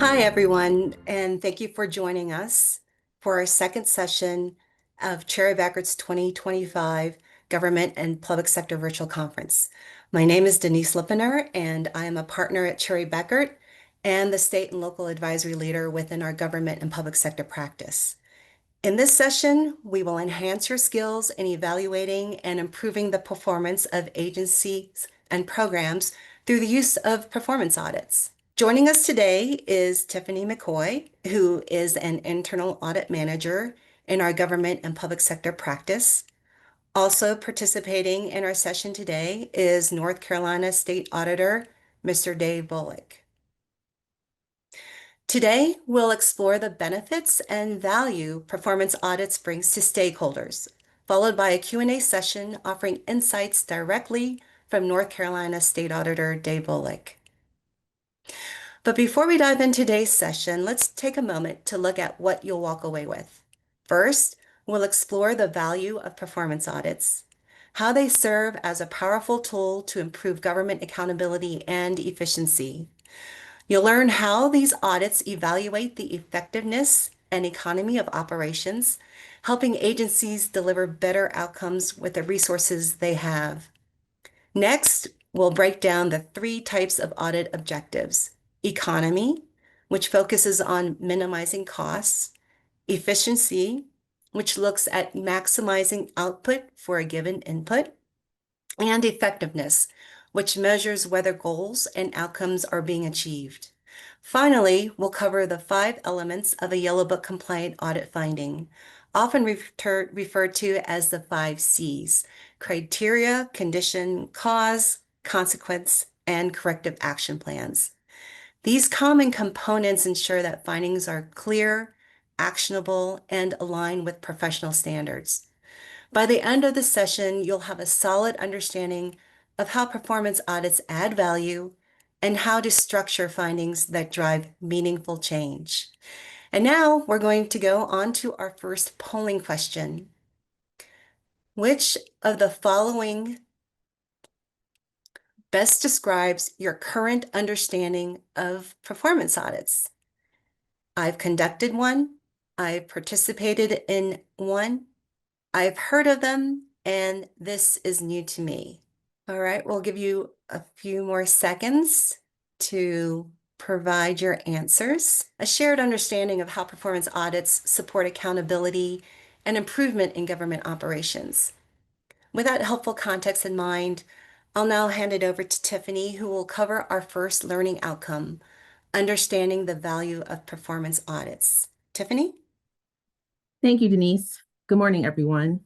Hi, everyone, and thank you for joining us for our second session of Cherry Bekaert's 2025 Government and Public Sector Virtual Conference. My name is Denise Lippener, and I am a partner at Cherry Bekaert and the state and local advisory leader within our government and public sector practice. In this session, we will enhance your skills in evaluating and improving the performance of agencies and programs through the use of performance audits. Joining us today is Tiffany McCoy, who is an internal audit manager in our government and public sector practice. Also participating in our session today is North Carolina State Auditor, Mr. Dave Bullock. Today, we'll explore the benefits and value performance audits brings to stakeholders, followed by a Q&A session offering insights directly from North Carolina State Auditor Dave Bullock. But before we dive into today's session, let's take a moment to look at what you'll walk away with. First, we'll explore the value of performance audits, how they serve as a powerful tool to improve government accountability and efficiency. You'll learn how these audits evaluate the effectiveness and economy of operations, helping agencies deliver better outcomes with the resources they have. Next, we'll break down the three types of audit objectives: economy, which focuses on minimizing costs; efficiency, which looks at maximizing output for a given input; and effectiveness, which measures whether goals and outcomes are being achieved. Finally, we'll cover the 5 elements of a Yellow Book compliant audit finding, often referred to as the 5 C's: criteria, condition, cause, consequence, and corrective action plans. These common components ensure that findings are clear, actionable, and align with professional standards. By the end of the session, you'll have a solid understanding of how performance audits add value and how to structure findings that drive meaningful change. And now we're going to go on to our first polling question. Which of the following best describes your current understanding of performance audits? I've conducted one, I've participated in one, I've heard of them, and this is new to me. All right, we'll give you a few more seconds to provide your answers. A shared understanding of how performance audits support accountability and improvement in government operations. With that helpful context in mind, I'll now hand it over to Tiffany, who will cover our first learning outcome: understanding the value of performance audits. Tiffany? Thank you, Denise. Good morning, everyone.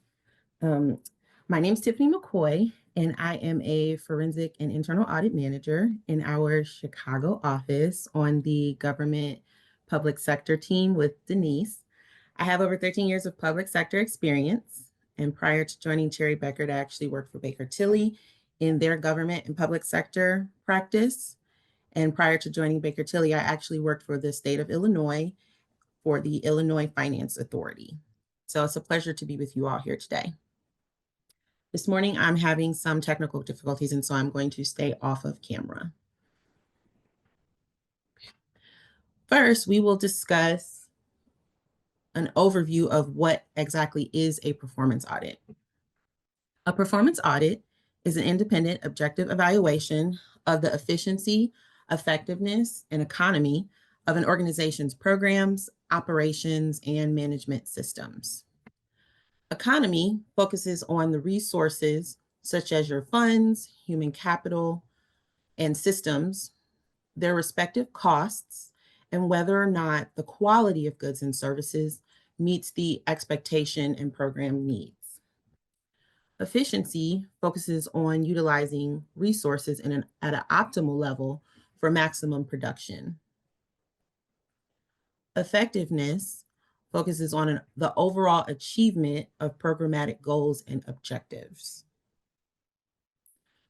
My name is Tiffany McCoy, and I am a forensic and internal audit manager in our Chicago office on the government public sector team with Denise. I have over 13 years of public sector experience, and prior to joining Cherry Bekaert, I actually worked for Baker Tilly in their government and public sector practice. And prior to joining Baker Tilly, I actually worked for the state of Illinois for the Illinois Finance Authority. So it's a pleasure to be with you all here today. This morning, I'm having some technical difficulties, and so I'm going to stay off of camera. First, we will discuss an overview of what exactly is a performance audit. A performance audit is an independent, objective evaluation of the efficiency, effectiveness, and economy of an organization's programs, operations, and management systems. Economy focuses on the resources such as your funds, human capital, and systems, their respective costs, and whether or not the quality of goods and services meets the expectation and program needs. Efficiency focuses on utilizing resources at an optimal level for maximum production. Effectiveness focuses on the overall achievement of programmatic goals and objectives.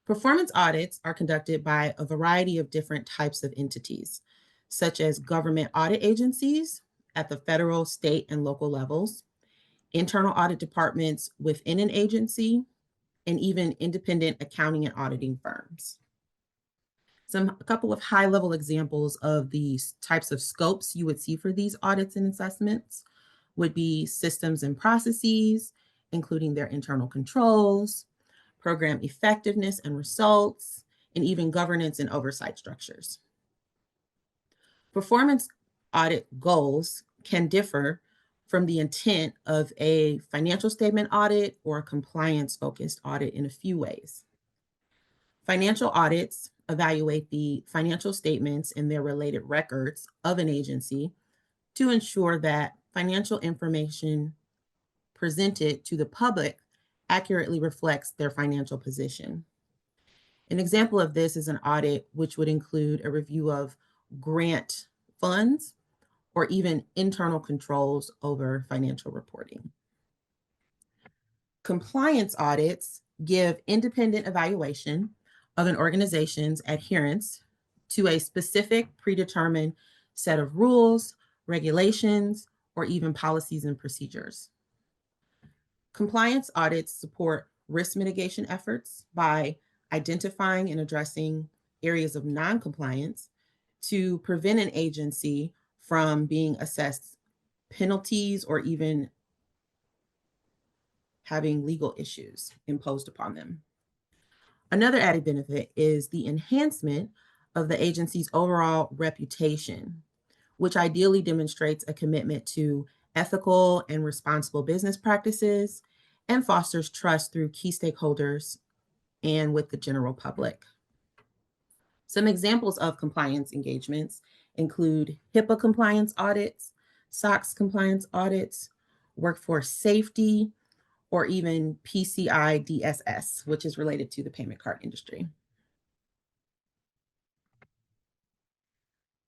Performance audits are conducted by a variety of different types of entities, such as government audit agencies at the federal, state, and local levels, internal audit departments within an agency, and even independent accounting and auditing firms. A couple of high-level examples of these types of scopes you would see for these audits and assessments would be systems and processes, including their internal controls, program effectiveness and results, and even governance and oversight structures. Performance audit goals can differ from the intent of a financial statement audit or a compliance-focused audit in a few ways. Financial audits evaluate the financial statements and their related records of an agency to ensure that financial information presented to the public accurately reflects their financial position. An example of this is an audit which would include a review of grant funds or even internal controls over financial reporting. Compliance audits give independent evaluation of an organization's adherence to a specific predetermined set of rules, regulations, or even policies and procedures. Compliance audits support risk mitigation efforts by identifying and addressing areas of non-compliance to prevent an agency from being assessed penalties or even having legal issues imposed upon them. Another added benefit is the enhancement of the agency's overall reputation, which ideally demonstrates a commitment to ethical and responsible business practices and fosters trust through key stakeholders and with the general public. Some examples of compliance engagements include HIPAA compliance audits, SOX compliance audits, workforce safety, or even PCI DSS, which is related to the payment card industry.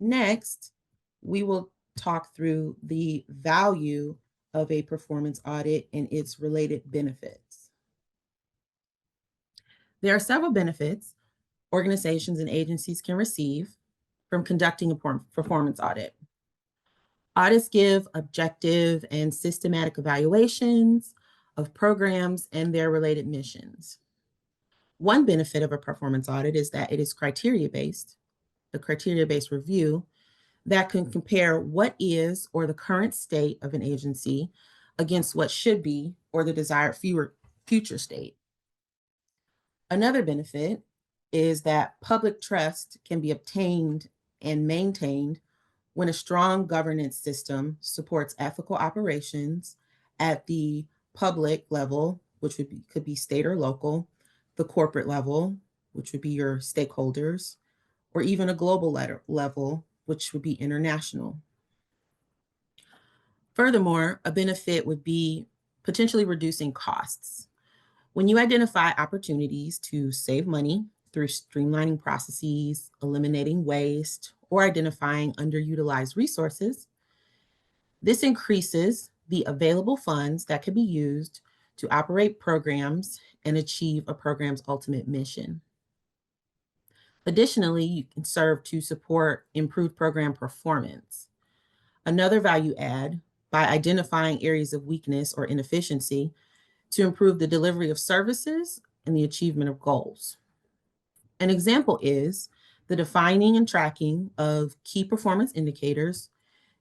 Next, we will talk through the value of a performance audit and its related benefits. There are several benefits organizations and agencies can receive from conducting a performance audit. Audits give objective and systematic evaluations of programs and their related missions. One benefit of a performance audit is that it is criteria-based, a criteria-based review that can compare what is or the current state of an agency against what should be or the desired future state. Another benefit is that public trust can be obtained and maintained when a strong governance system supports ethical operations at the public level, which could be state or local, the corporate level, which would be your stakeholders, or even a global level, which would be international. Furthermore, a benefit would be potentially reducing costs. When you identify opportunities to save money through streamlining processes, eliminating waste, or identifying underutilized resources, this increases the available funds that can be used to operate programs and achieve a program's ultimate mission. Additionally, you can serve to support improved program performance. Another value add by identifying areas of weakness or inefficiency to improve the delivery of services and the achievement of goals. An example is the defining and tracking of key performance indicators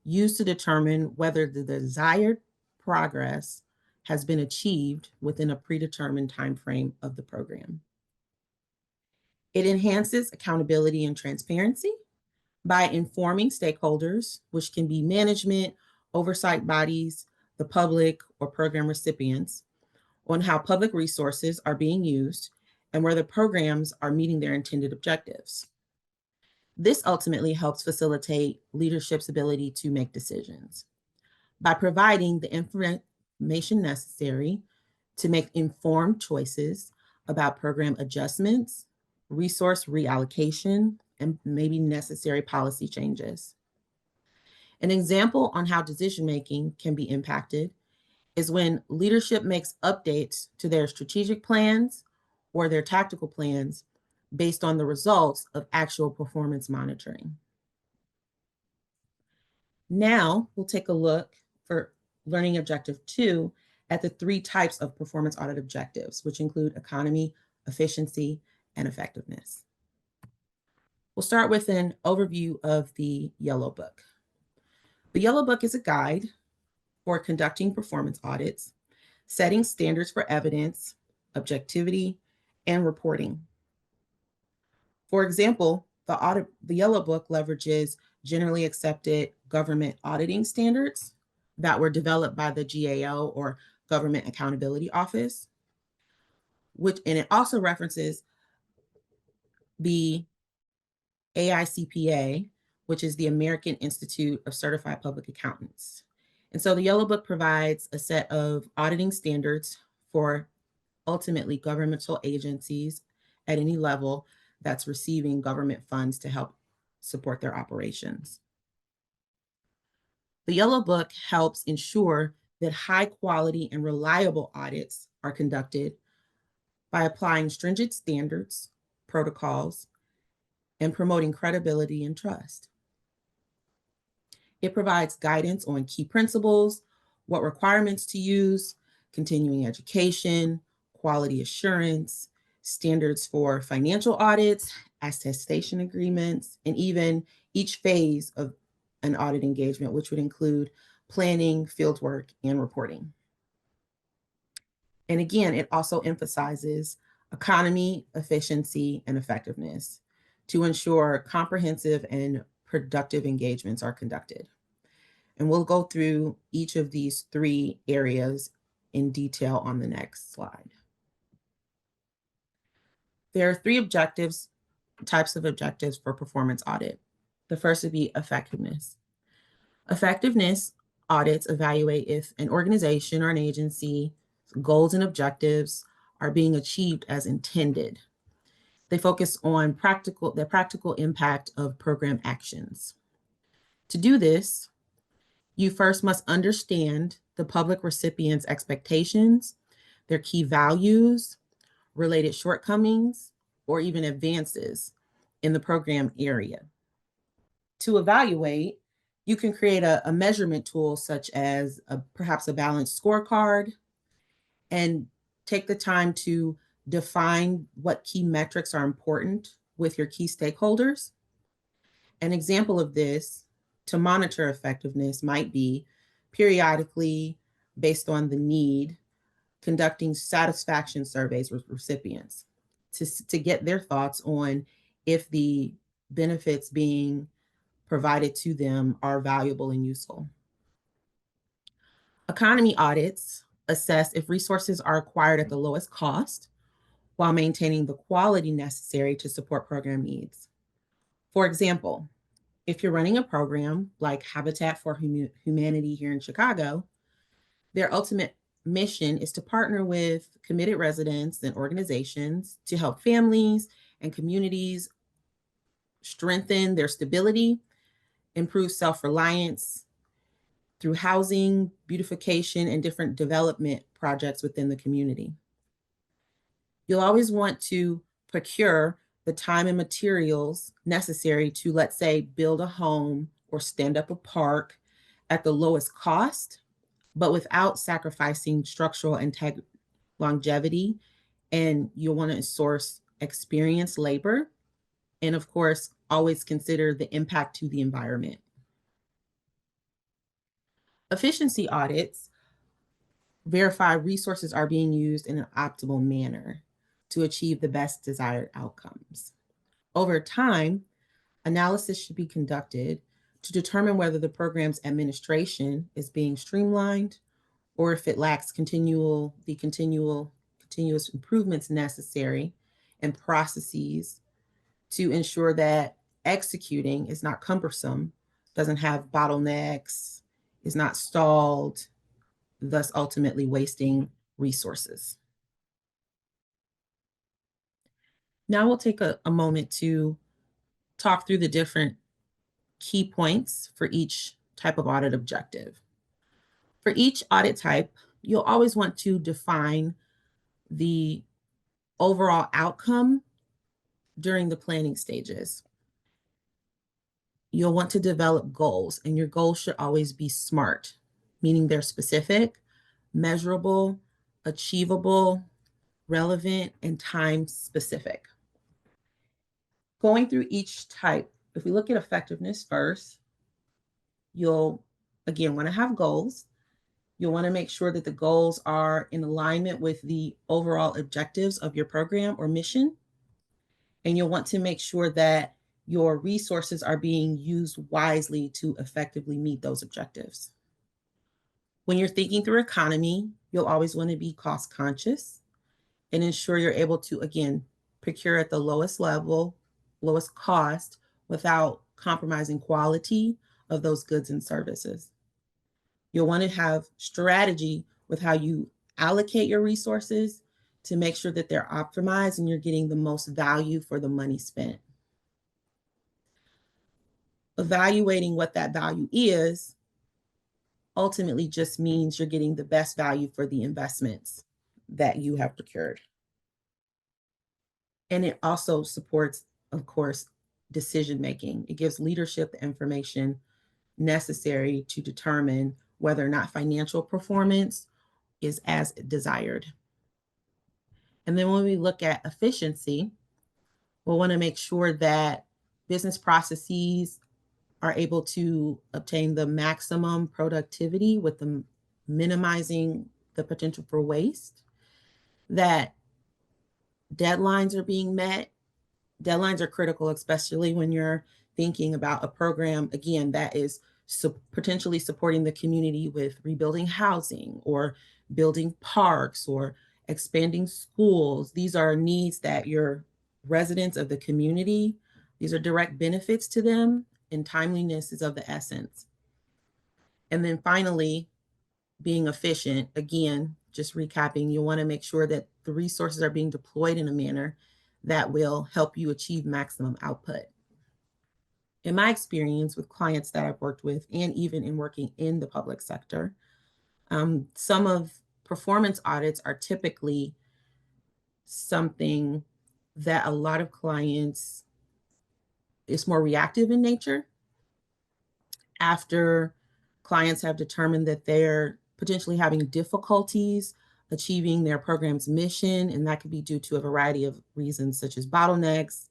used to determine whether the desired progress has been achieved within a predetermined timeframe of the program. It enhances accountability and transparency by informing stakeholders, which can be management, oversight bodies, the public, or program recipients, on how public resources are being used and whether programs are meeting their intended objectives. This ultimately helps facilitate leadership's ability to make decisions. By providing the information necessary to make informed choices about program adjustments, resource reallocation, and maybe necessary policy changes. An example on how decision-making can be impacted is when leadership makes updates to their strategic plans or their tactical plans based on the results of actual performance monitoring. Now we'll take a look for learning objective 2 at the 3 types of performance audit objectives, which include economy, efficiency, and effectiveness. We'll start with an overview of the Yellow Book. The Yellow Book is a guide for conducting performance audits, setting standards for evidence, objectivity, and reporting. For example, the Yellow Book leverages generally accepted government auditing standards that were developed by the GAO, or Government Accountability Office, and it also references the AICPA, which is the American Institute of Certified Public Accountants. And so the Yellow Book provides a set of auditing standards for ultimately governmental agencies at any level that's receiving government funds to help support their operations. The Yellow Book helps ensure that high quality and reliable audits are conducted by applying stringent standards, protocols, and promoting credibility and trust. It provides guidance on key principles, what requirements to use, continuing education, quality assurance, standards for financial audits, attestation agreements, and even each phase of an audit engagement, which would include planning, fieldwork, and reporting. And again, it also emphasizes economy, efficiency, and effectiveness to ensure comprehensive and productive engagements are conducted. And we'll go through each of these three areas in detail on the next slide. There are three types of objectives for performance audit. The first would be effectiveness. Effectiveness audits evaluate if an organization or an agency goals and objectives are being achieved as intended. They focus on the practical impact of program actions. To do this, you first must understand the public recipient's expectations, their key values, related shortcomings, or even advances in the program area. To evaluate, you can create a measurement tool such as perhaps a balanced scorecard, and take the time to define what key metrics are important with your key stakeholders. An example of this to monitor effectiveness might be periodically, based on the need, conducting satisfaction surveys with recipients to get their thoughts on if the benefits being provided to them are valuable and useful. Economy audits assess if resources are acquired at the lowest cost while maintaining the quality necessary to support program needs. For example, if you're running a program like Habitat for Humanity here in Chicago, their ultimate mission is to partner with committed residents and organizations to help families and communities strengthen their stability, improve self-reliance through housing, beautification, and different development projects within the community. You'll always want to procure the time and materials necessary to, let's say, build a home or stand up a park at the lowest cost, but without sacrificing structural and longevity. And you'll want to source experienced labor. And of course, always consider the impact to the environment. Efficiency audits verify resources are being used in an optimal manner to achieve the best desired outcomes. Over time, analysis should be conducted to determine whether the program's administration is being streamlined or if it lacks continuous improvements necessary and processes to ensure that executing is not cumbersome, doesn't have bottlenecks, is not stalled, thus ultimately wasting resources. Now we'll take a moment to talk through the different key points for each type of audit objective. For each audit type, you'll always want to define the overall outcome during the planning stages. You'll want to develop goals, and your goals should always be SMART, meaning they're specific, measurable, achievable, relevant, and time specific. Going through each type, if we look at effectiveness first, you'll again want to have goals. You'll want to make sure that the goals are in alignment with the overall objectives of your program or mission. And you'll want to make sure that your resources are being used wisely to effectively meet those objectives. When you're thinking through economy, you'll always want to be cost conscious and ensure you're able to, again, procure at the lowest level, lowest cost without compromising quality of those goods and services. You'll want to have strategy with how you allocate your resources to make sure that they're optimized and you're getting the most value for the money spent. Evaluating what that value is ultimately just means you're getting the best value for the investments that you have procured. And it also supports, of course, decision making. It gives leadership the information necessary to determine whether or not financial performance is as desired. And then when we look at efficiency, we'll want to make sure that business processes are able to obtain the maximum productivity with the minimizing the potential for waste, that deadlines are being met. Deadlines are critical, especially when you're thinking about a program, again, that is potentially supporting the community with rebuilding housing or building parks or expanding schools. These are needs that your residents of the community, these are direct benefits to them, and timeliness is of the essence. And then finally, being efficient, again, just recapping, you want to make sure that the resources are being deployed in a manner that will help you achieve maximum output. In my experience with clients that I've worked with, and even in working in the public sector, some of performance audits are typically something that a lot of clients is more reactive in nature after clients have determined that they're potentially having difficulties achieving their program's mission, and that could be due to a variety of reasons, such as bottlenecks,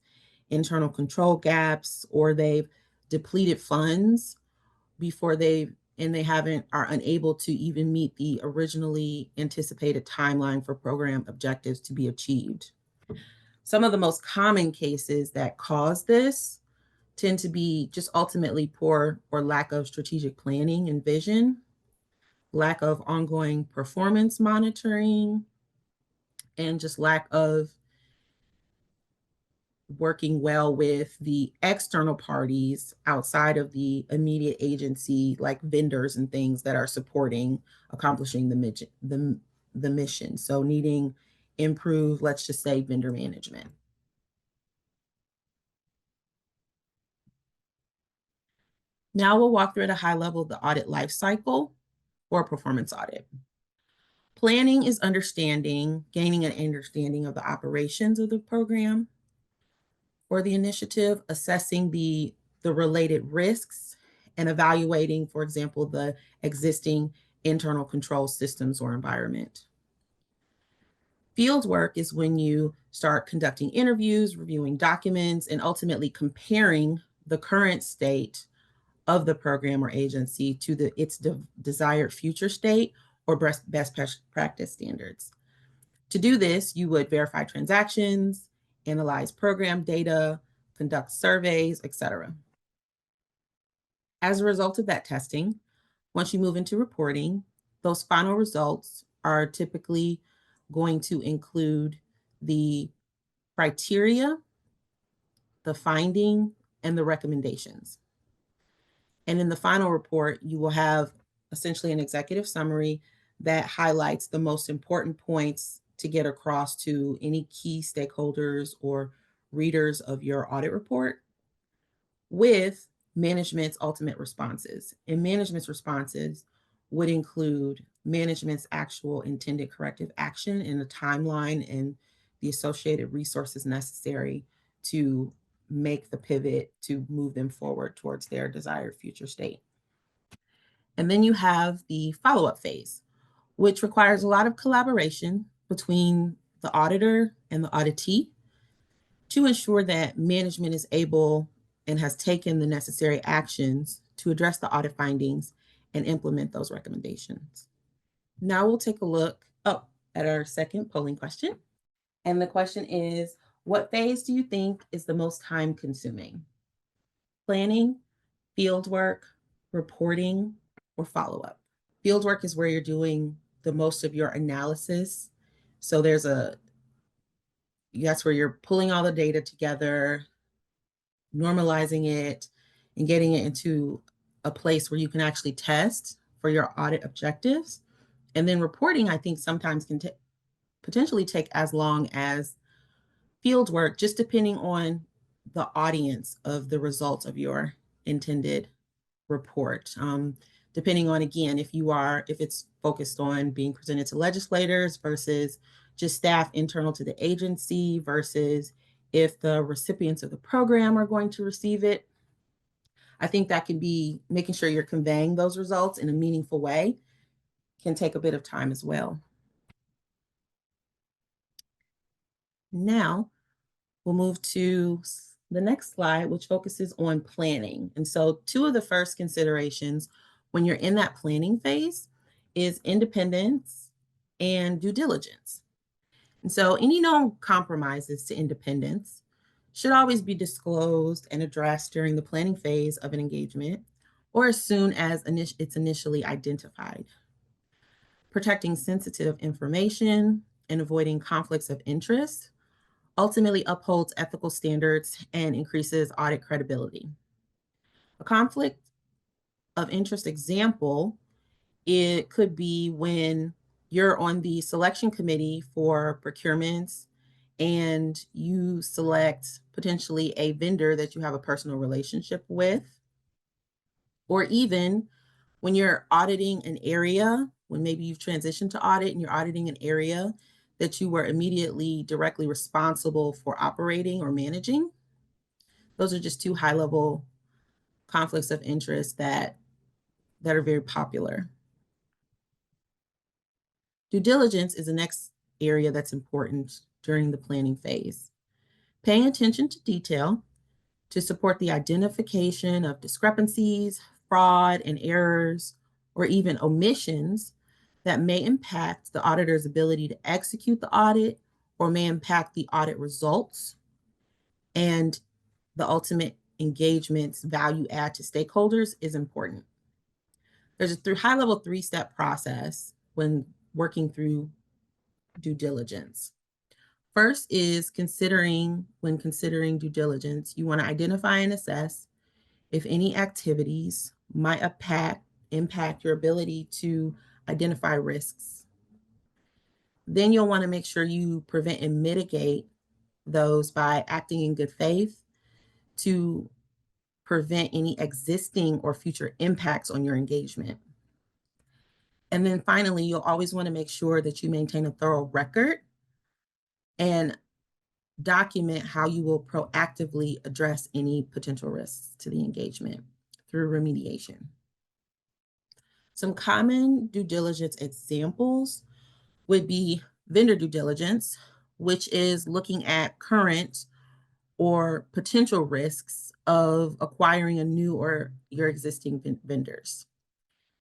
internal control gaps, or they've depleted funds before they haven't are unable to even meet the originally anticipated timeline for program objectives to be achieved. Some of the most common cases that cause this tend to be just ultimately poor or lack of strategic planning and vision, lack of ongoing performance monitoring, and just lack of working well with the external parties outside of the immediate agency, like vendors and things that are supporting accomplishing the mission. So needing improved, let's just say, vendor management. Now we'll walk through at a high level the audit life cycle for a performance audit. Planning is gaining an understanding of the operations of the program or the initiative, assessing the related risks, and evaluating, for example, the existing internal control systems or environment. Field work is when you start conducting interviews, reviewing documents, and ultimately comparing the current state of the program or agency to its desired future state or best practice standards. To do this, you would verify transactions, analyze program data, conduct surveys, etc. As a result of that testing, once you move into reporting, those final results are typically going to include the criteria, the finding, and the recommendations. And in the final report, you will have essentially an executive summary that highlights the most important points to get across to any key stakeholders or readers of your audit report, with management's ultimate responses. And management's responses would include management's actual intended corrective action and the timeline and the associated resources necessary to make the pivot to move them forward towards their desired future state. And then you have the follow-up phase, which requires a lot of collaboration between the auditor and the auditee to ensure that management is able and has taken the necessary actions to address the audit findings and implement those recommendations. Now we'll take a look at our second polling question. And the question is, what phase do you think is the most time consuming? Planning, field work, reporting, or follow-up? Field work is where you're doing the most of your analysis. So that's where you're pulling all the data together, normalizing it, and getting it into a place where you can actually test for your audit objectives. And then reporting, I think, sometimes can potentially take as long as field work, just depending on the audience of the results of your intended report. Depending on, again, if it's focused on being presented to legislators versus just staff internal to the agency versus if the recipients of the program are going to receive it. I think that can be making sure you're conveying those results in a meaningful way can take a bit of time as well. Now, we'll move to the next slide, which focuses on planning. And so two of the first considerations when you're in that planning phase is independence and due diligence. And so any known compromises to independence should always be disclosed and addressed during the planning phase of an engagement or as soon as it's initially identified. Protecting sensitive information and avoiding conflicts of interest ultimately upholds ethical standards and increases audit credibility. A conflict of interest example, it could be when you're on the selection committee for procurements and you select potentially a vendor that you have a personal relationship with, or even when you're auditing an area, when maybe you've transitioned to audit and you're auditing an area that you were immediately directly responsible for operating or managing. Those are just two high-level conflicts of interest that are very popular. Due diligence is the next area that's important during the planning phase. Paying attention to detail to support the identification of discrepancies, fraud, and errors, or even omissions that may impact the auditor's ability to execute the audit or may impact the audit results and the ultimate engagement's value add to stakeholders is important. There's a high-level three-step process when working through due diligence. First is when considering due diligence, you want to identify and assess if any activities might impact your ability to identify risks. Then you'll want to make sure you prevent and mitigate those by acting in good faith to prevent any existing or future impacts on your engagement. And then finally, you'll always want to make sure that you maintain a thorough record and document how you will proactively address any potential risks to the engagement through remediation. Some common due diligence examples would be vendor due diligence, which is looking at current or potential risks of acquiring a new or your existing vendors.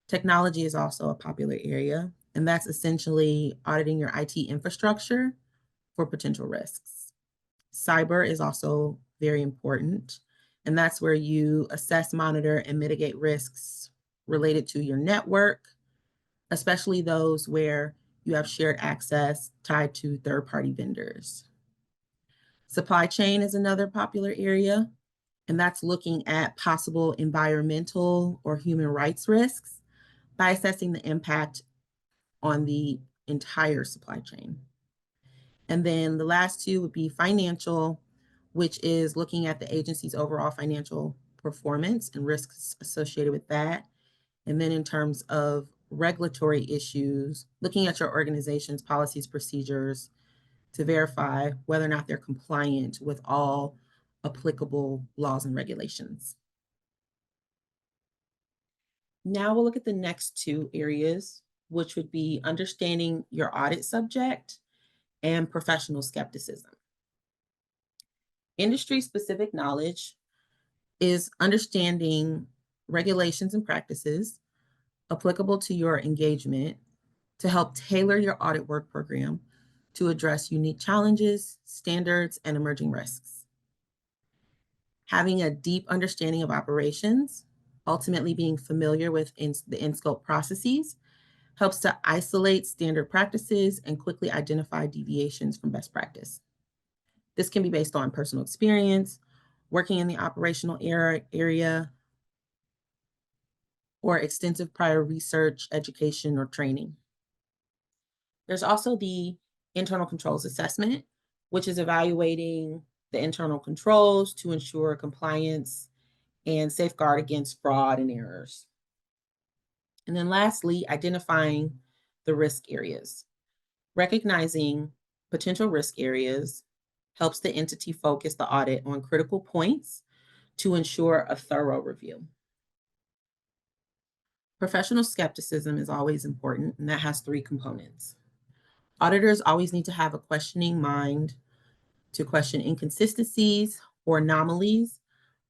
Technology is also a popular area, and that's essentially auditing your IT infrastructure for potential risks. Cyber is also very important, and that's where you assess, monitor, and mitigate risks related to your network, especially those where you have shared access tied to third-party vendors. Supply chain is another popular area, and that's looking at possible environmental or human rights risks by assessing the impact on the entire supply chain. And then the last two would be financial, which is looking at the agency's overall financial performance and risks associated with that. And then in terms of regulatory issues, looking at your organization's policies, procedures to verify whether or not they're compliant with all applicable laws and regulations. Now we'll look at the next two areas, which would be understanding your audit subject and professional skepticism. Industry-specific knowledge is understanding regulations and practices applicable to your engagement to help tailor your audit work program to address unique challenges, standards, and emerging risks. Having a deep understanding of operations, ultimately being familiar with the in-scope processes, helps to isolate standard practices and quickly identify deviations from best practice. This can be based on personal experience, working in the operational area, or extensive prior research, education, or training. There's also the internal controls assessment, which is evaluating the internal controls to ensure compliance and safeguard against fraud and errors. And then lastly, identifying the risk areas. Recognizing potential risk areas helps the entity focus the audit on critical points to ensure a thorough review. Professional skepticism is always important, and that has three components. Auditors always need to have a questioning mind to question inconsistencies or anomalies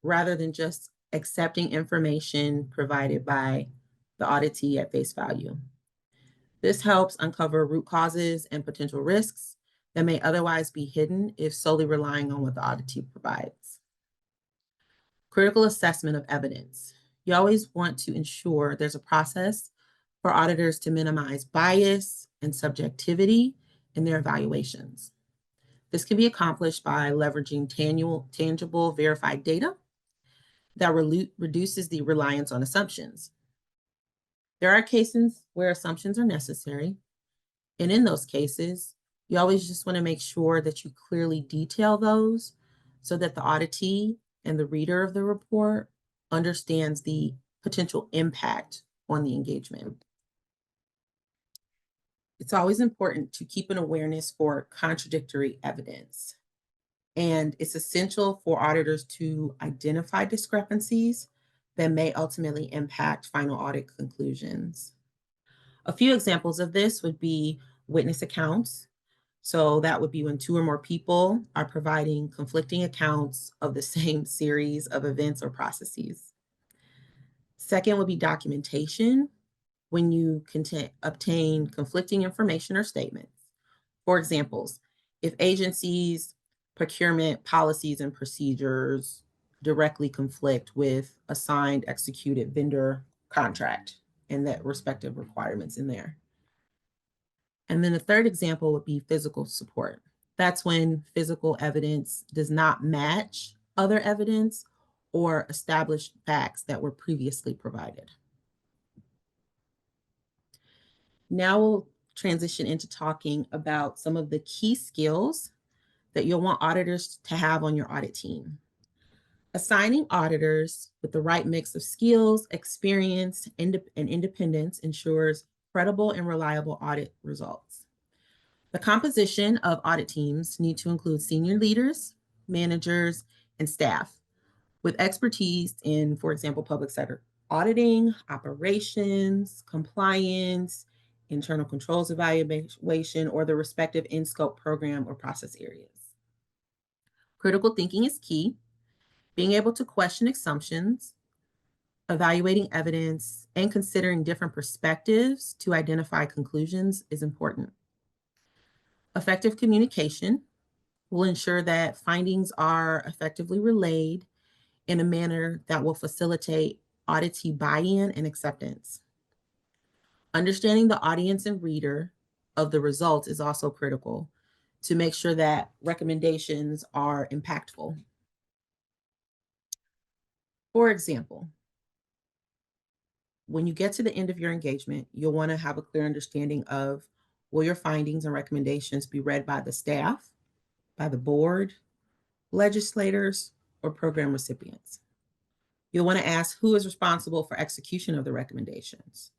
rather than just accepting information provided by the auditee at face value. This helps uncover root causes and potential risks that may otherwise be hidden if solely relying on what the auditee provides. Critical assessment of evidence. You always want to ensure there's a process for auditors to minimize bias and subjectivity in their evaluations. This can be accomplished by leveraging tangible, verified data that reduces the reliance on assumptions. There are cases where assumptions are necessary, and in those cases, you always just want to make sure that you clearly detail those so that the auditee and the reader of the report understands the potential impact on the engagement. It's always important to keep an awareness for contradictory evidence. And it's essential for auditors to identify discrepancies that may ultimately impact final audit conclusions. A few examples of this would be witness accounts. So that would be when two or more people are providing conflicting accounts of the same series of events or processes. Second would be documentation, when you obtain conflicting information or statements. For examples, if agencies, procurement policies and procedures directly conflict with a signed executed vendor contract and that respective requirements in there. And then the third example would be physical support. That's when physical evidence does not match other evidence or established facts that were previously provided. Now we'll transition into talking about some of the key skills that you'll want auditors to have on your audit team. Assigning auditors with the right mix of skills, experience, and independence ensures credible and reliable audit results. The composition of audit teams need to include senior leaders, managers, and staff with expertise in, for example, public sector auditing, operations, compliance, internal controls evaluation, or the respective in-scope program or process areas. Critical thinking is key. Being able to question assumptions, evaluating evidence, and considering different perspectives to identify conclusions is important. Effective communication will ensure that findings are effectively relayed in a manner that will facilitate auditee buy-in and acceptance. Understanding the audience and reader of the results is also critical to make sure that recommendations are impactful. For example, when you get to the end of your engagement, you'll want to have a clear understanding of will your findings and recommendations be read by the staff, by the board, legislators, or program recipients. You'll want to ask who is responsible for execution of the recommendations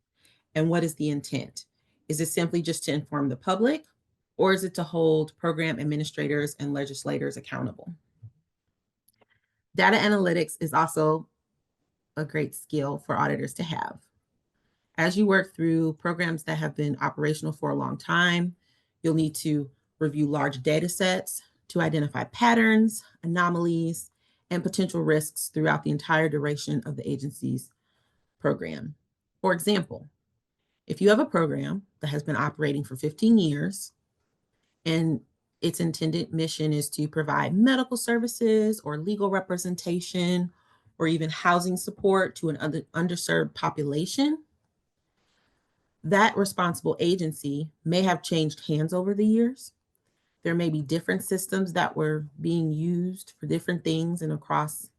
and what is the intent? Is it simply just to inform the public, or is it to hold program administrators and legislators accountable? Data analytics is also a great skill for auditors to have. As you work through programs that have been operational for a long time, you'll need to review large data sets to identify patterns, anomalies, and potential risks throughout the entire duration of the agency's program. For example, if you have a program that has been operating for 15 years and its intended mission is to provide medical services or legal representation or even housing support to an underserved population, that responsible agency may have changed hands over the years. There may be different systems that were being used for different things and across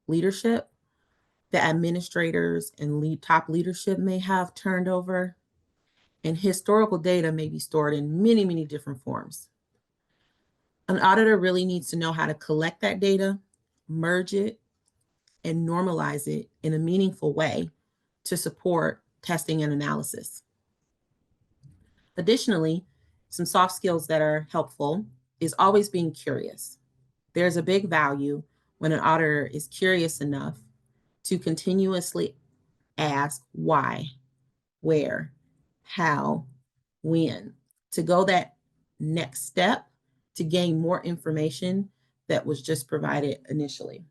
leadership. The administrators and top leadership may have turned over, and historical data may be stored in many, many different forms. An auditor really needs to know how to collect that data, merge it, and normalize it in a meaningful way to support testing and analysis. Additionally, some soft skills that are helpful is always being curious. There's a big value when an auditor is curious enough to continuously ask why, where, how, when, to go that next step to gain more information that was just provided initially.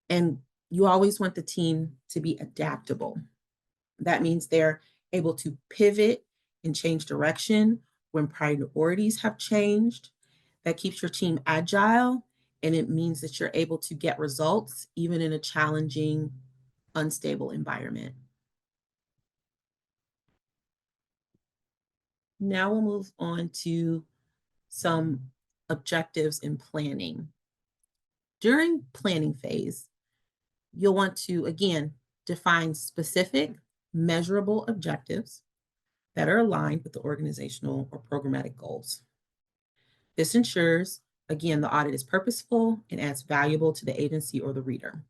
And you always want the team to be adaptable. That means they're able to pivot and change direction when priorities have changed. That keeps your team agile, and it means that you're able to get results even in a challenging, unstable environment. Now we'll move on to some objectives in planning. During planning phase, you'll want to, again, define specific, measurable objectives that are aligned with the organizational or programmatic goals. This ensures, again, the audit is purposeful and adds valuable to the agency or the reader.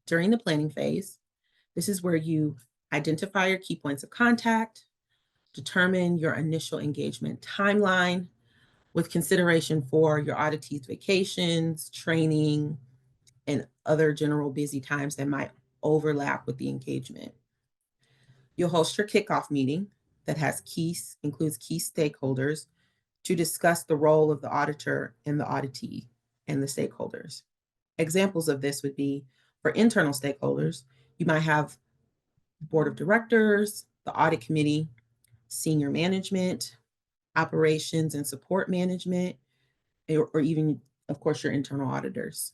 During the planning phase, this is where you identify your key points of contact, determine your initial engagement timeline with consideration for your auditee's vacations, training, and other general busy times that might overlap with the engagement. You'll host your kickoff meeting that includes key stakeholders to discuss the role of the auditor and the auditee and the stakeholders. Examples of this would be for internal stakeholders, you might have board of directors, the audit committee, senior management, operations and support management, or even, of course, your internal auditors.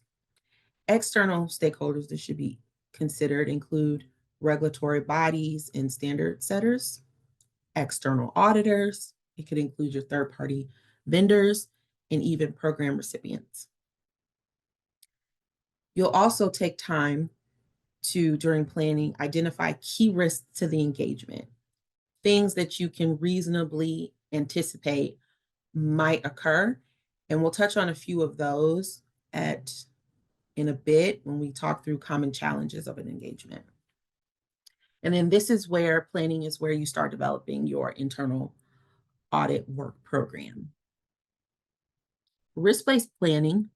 External stakeholders that should be considered include regulatory bodies and standard setters, external auditors. It could include your third-party vendors and even program recipients. You'll also take time to, during planning, identify key risks to the engagement, things that you can reasonably anticipate might occur. And we'll touch on a few of those in a bit when we talk through common challenges of an engagement. And then this is where planning is where you start developing your internal audit work program. Risk-based planning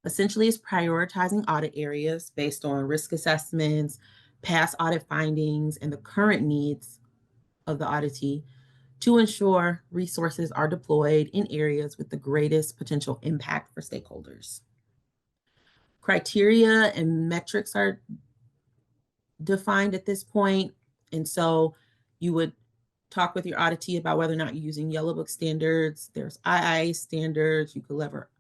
essentially is prioritizing audit areas based on risk assessments, past audit findings, and the current needs of the auditee to ensure resources are deployed in areas with the greatest potential impact for stakeholders. Criteria and metrics are defined at this point, and so you would talk with your auditee about whether or not you're using Yellow Book standards. There's II standards. You could lever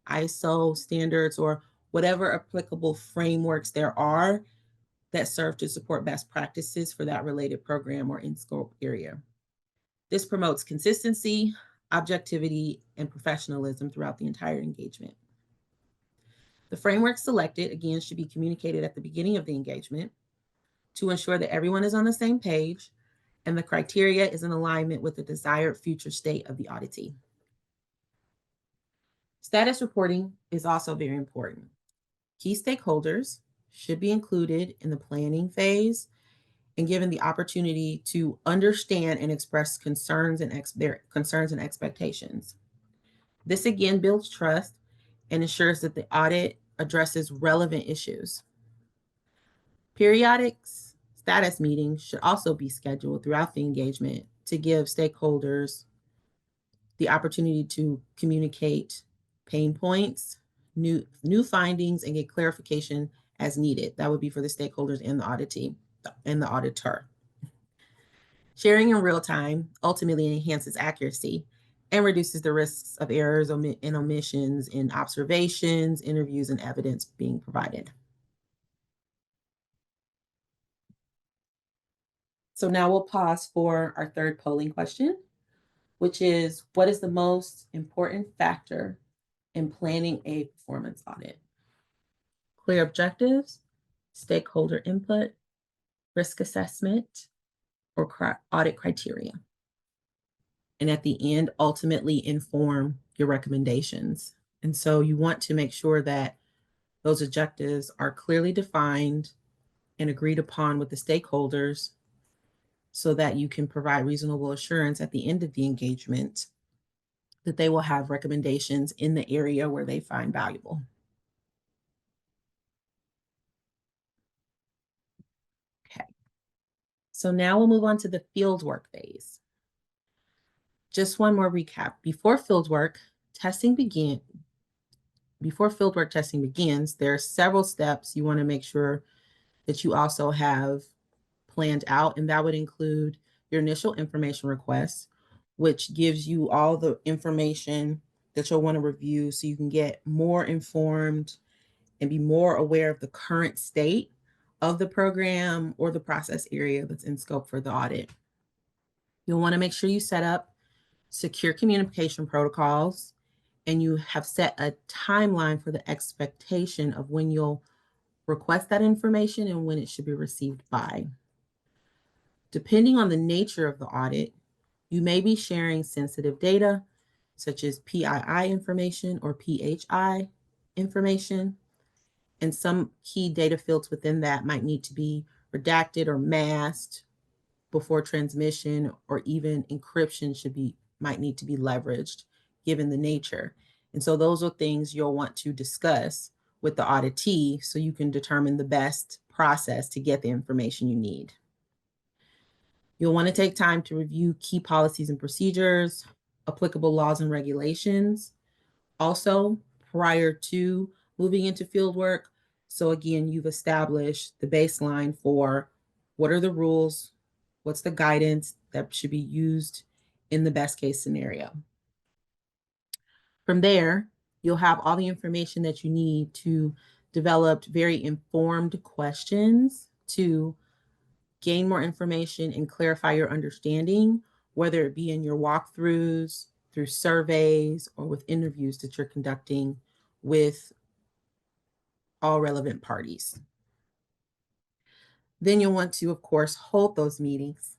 ISO standards or whatever applicable frameworks there are that serve to support best practices for that related program or in-scope area. This promotes consistency, objectivity, and professionalism throughout the entire engagement. The framework selected, again, should be communicated at the beginning of the engagement to ensure that everyone is on the same page and the criteria is in alignment with the desired future state of the auditee. Status reporting is also very important. Key stakeholders should be included in the planning phase and given the opportunity to understand and express their concerns and expectations. This again builds trust and ensures that the audit addresses relevant issues. Periodic status meetings should also be scheduled throughout the engagement to give stakeholders the opportunity to communicate pain points, new findings, and get clarification as needed. That would be for the stakeholders and the auditee and the auditor. Sharing in real time ultimately enhances accuracy and reduces the risks of errors and omissions in observations, interviews, and evidence being provided. So now we'll pause for our third polling question, which is, what is the most important factor in planning a performance audit? Clear objectives, stakeholder input, risk assessment, or audit criteria. And at the end, ultimately inform your recommendations. And so you want to make sure that those objectives are clearly defined and agreed upon with the stakeholders so that you can provide reasonable assurance at the end of the engagement that they will have recommendations in the area where they find valuable. Okay. So now we'll move on to the fieldwork phase. Just one more recap. Before fieldwork testing begins, there are several steps you want to make sure that you also have planned out, and that would include your initial information request, which gives you all the information that you'll want to review so you can get more informed and be more aware of the current state of the program or the process area that's in scope for the audit. You'll want to make sure you set up secure communication protocols and you have set a timeline for the expectation of when you'll request that information and when it should be received by. Depending on the nature of the audit, you may be sharing sensitive data, such as PII information or PHI information, and some key data fields within that might need to be redacted or masked before transmission, or even encryption might need to be leveraged given the nature. And so those are things you'll want to discuss with the auditee so you can determine the best process to get the information you need. You'll want to take time to review key policies and procedures, applicable laws and regulations, also prior to moving into fieldwork. So again, you've established the baseline for what are the rules, what's the guidance that should be used in the best case scenario. From there, you'll have all the information that you need to develop very informed questions to gain more information and clarify your understanding, whether it be in your walkthroughs, through surveys, or with interviews that you're conducting with all relevant parties. Then you'll want to, of course, hold those meetings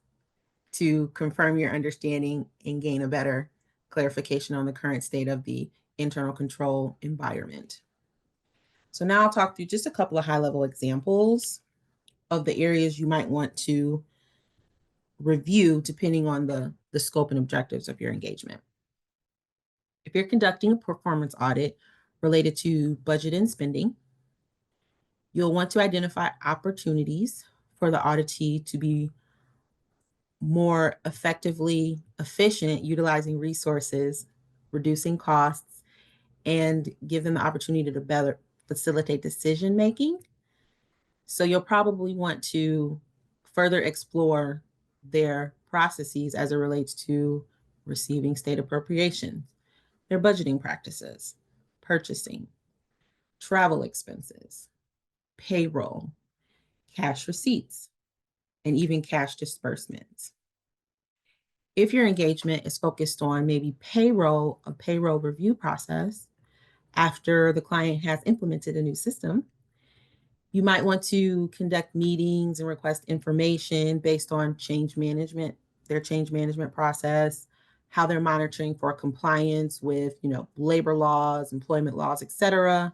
to confirm your understanding and gain a better clarification on the current state of the internal control environment. So now I'll talk through just a couple of high-level examples of the areas you might want to review depending on the scope and objectives of your engagement. If you're conducting a performance audit related to budget and spending, you'll want to identify opportunities for the auditee to be more effectively efficient, utilizing resources, reducing costs, and give them the opportunity to better facilitate decision making. So you'll probably want to further explore their processes as it relates to receiving state appropriations, their budgeting practices, purchasing, travel expenses, payroll, cash receipts, and even cash disbursements. If your engagement is focused on maybe a payroll review process after the client has implemented a new system, you might want to conduct meetings and request information based on their change management process, how they're monitoring for compliance with, labor laws, employment laws, et cetera,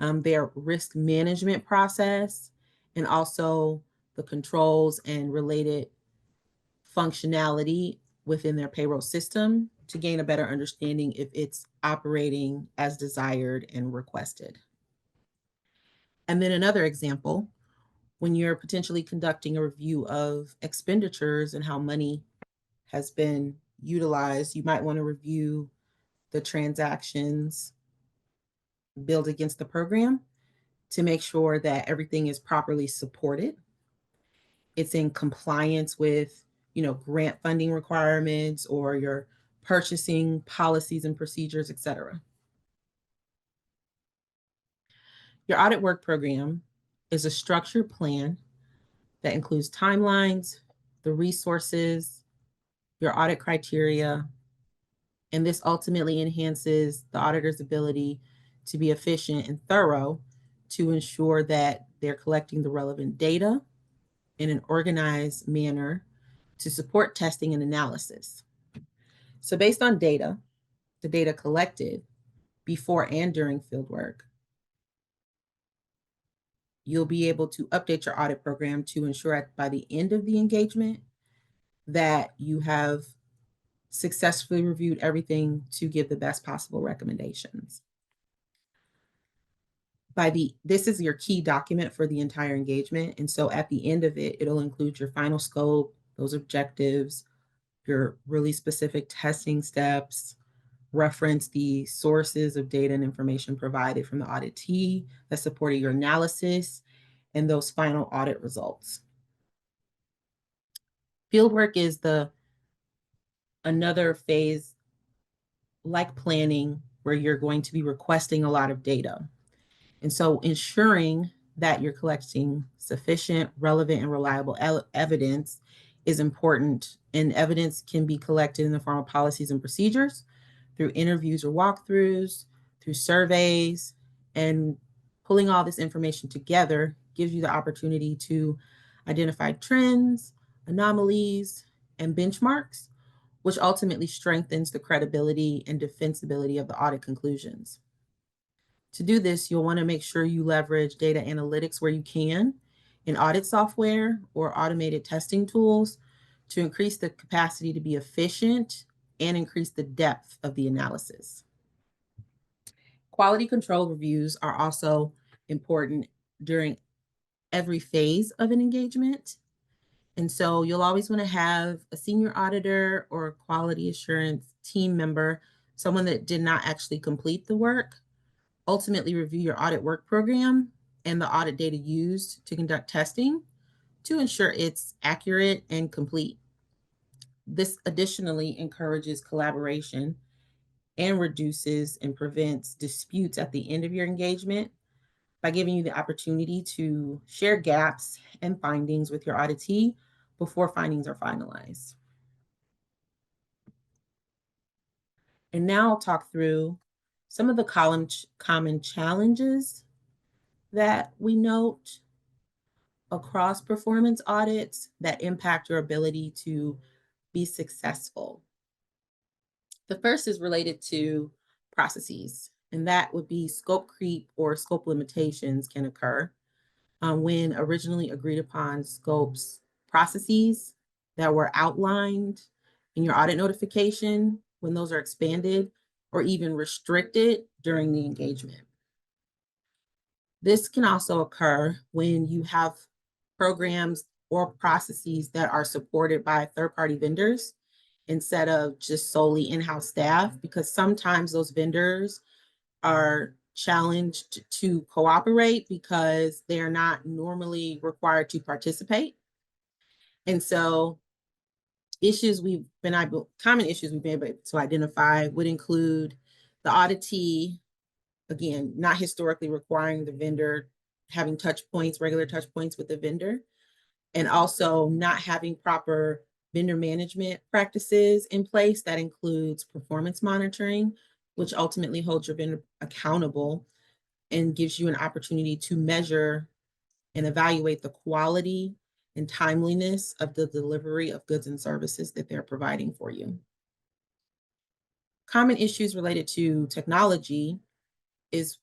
their risk management process, and also the controls and related functionality within their payroll system to gain a better understanding if it's operating as desired and requested. And then another example, when you're potentially conducting a review of expenditures and how money has been utilize, you might want to review the transactions billed against the program to make sure that everything is properly supported. It's in compliance with, grant funding requirements or your purchasing policies and procedures, etc. Your audit work program is a structured plan that includes timelines, the resources, your audit criteria, and this ultimately enhances the auditor's ability to be efficient and thorough to ensure that they're collecting the relevant data in an organized manner to support testing and analysis. So based on data, the data collected before and during fieldwork, you'll be able to update your audit program to ensure by the end of the engagement that you have successfully reviewed everything to give the best possible recommendations. This is your key document for the entire engagement. And so at the end of it, it'll include your final scope, those objectives, your really specific testing steps, reference the sources of data and information provided from the auditee that supported your analysis, and those final audit results. Fieldwork is another phase like planning where you're going to be requesting a lot of data. And so ensuring that you're collecting sufficient, relevant, and reliable evidence is important. And evidence can be collected in the form of policies and procedures, through interviews or walkthroughs, through surveys, and pulling all this information together gives you the opportunity to identify trends, anomalies, and benchmarks, which ultimately strengthens the credibility and defensibility of the audit conclusions. To do this, you'll want to make sure you leverage data analytics where you can in audit software or automated testing tools to increase the capacity to be efficient and increase the depth of the analysis. Quality control reviews are also important during every phase of an engagement. And so you'll always want to have a senior auditor or a quality assurance team member, someone that did not actually complete the work, ultimately review your audit work program and the audit data used to conduct testing to ensure it's accurate and complete. This additionally encourages collaboration and reduces and prevents disputes at the end of your engagement by giving you the opportunity to share gaps and findings with your auditee before findings are finalized. And now I'll talk through some of the common challenges that we note across performance audits that impact your ability to be successful. The first is related to processes, and that would be scope creep or scope limitations can occur when originally agreed upon scopes processes that were outlined in your audit notification, when those are expanded or even restricted during the engagement. This can also occur when you have programs or processes that are supported by third-party vendors instead of just solely in-house staff, because sometimes those vendors are challenged to cooperate because they are not normally required to participate. And so common issues we've been able to identify would include the auditee, again, not historically requiring the vendor having regular touch points with the vendor, and also not having proper vendor management practices in place. That includes performance monitoring, which ultimately holds your vendor accountable and gives you an opportunity to measure and evaluate the quality and timeliness of the delivery of goods and services that they're providing for you. Common issues related to technology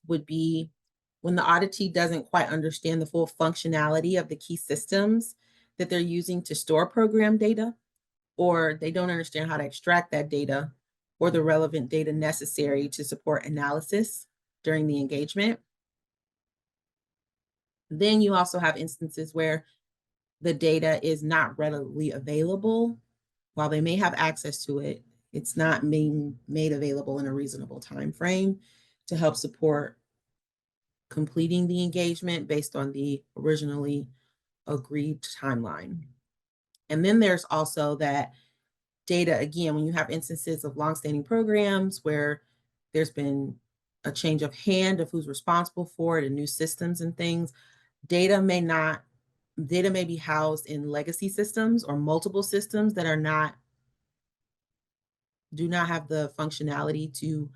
would be when the auditee doesn't quite understand the full functionality of the key systems that they're using to store program data, or they don't understand how to extract that data or the relevant data necessary to support analysis during the engagement. Then you also have instances where the data is not readily available. While they may have access to it, it's not being made available in a reasonable time frame to help support completing the engagement based on the originally agreed timeline. And then there's also that data, again, when you have instances of longstanding programs where there's been a change of hand of who's responsible for it and new systems and things, data may be housed in legacy systems or multiple systems that do not have the functionality to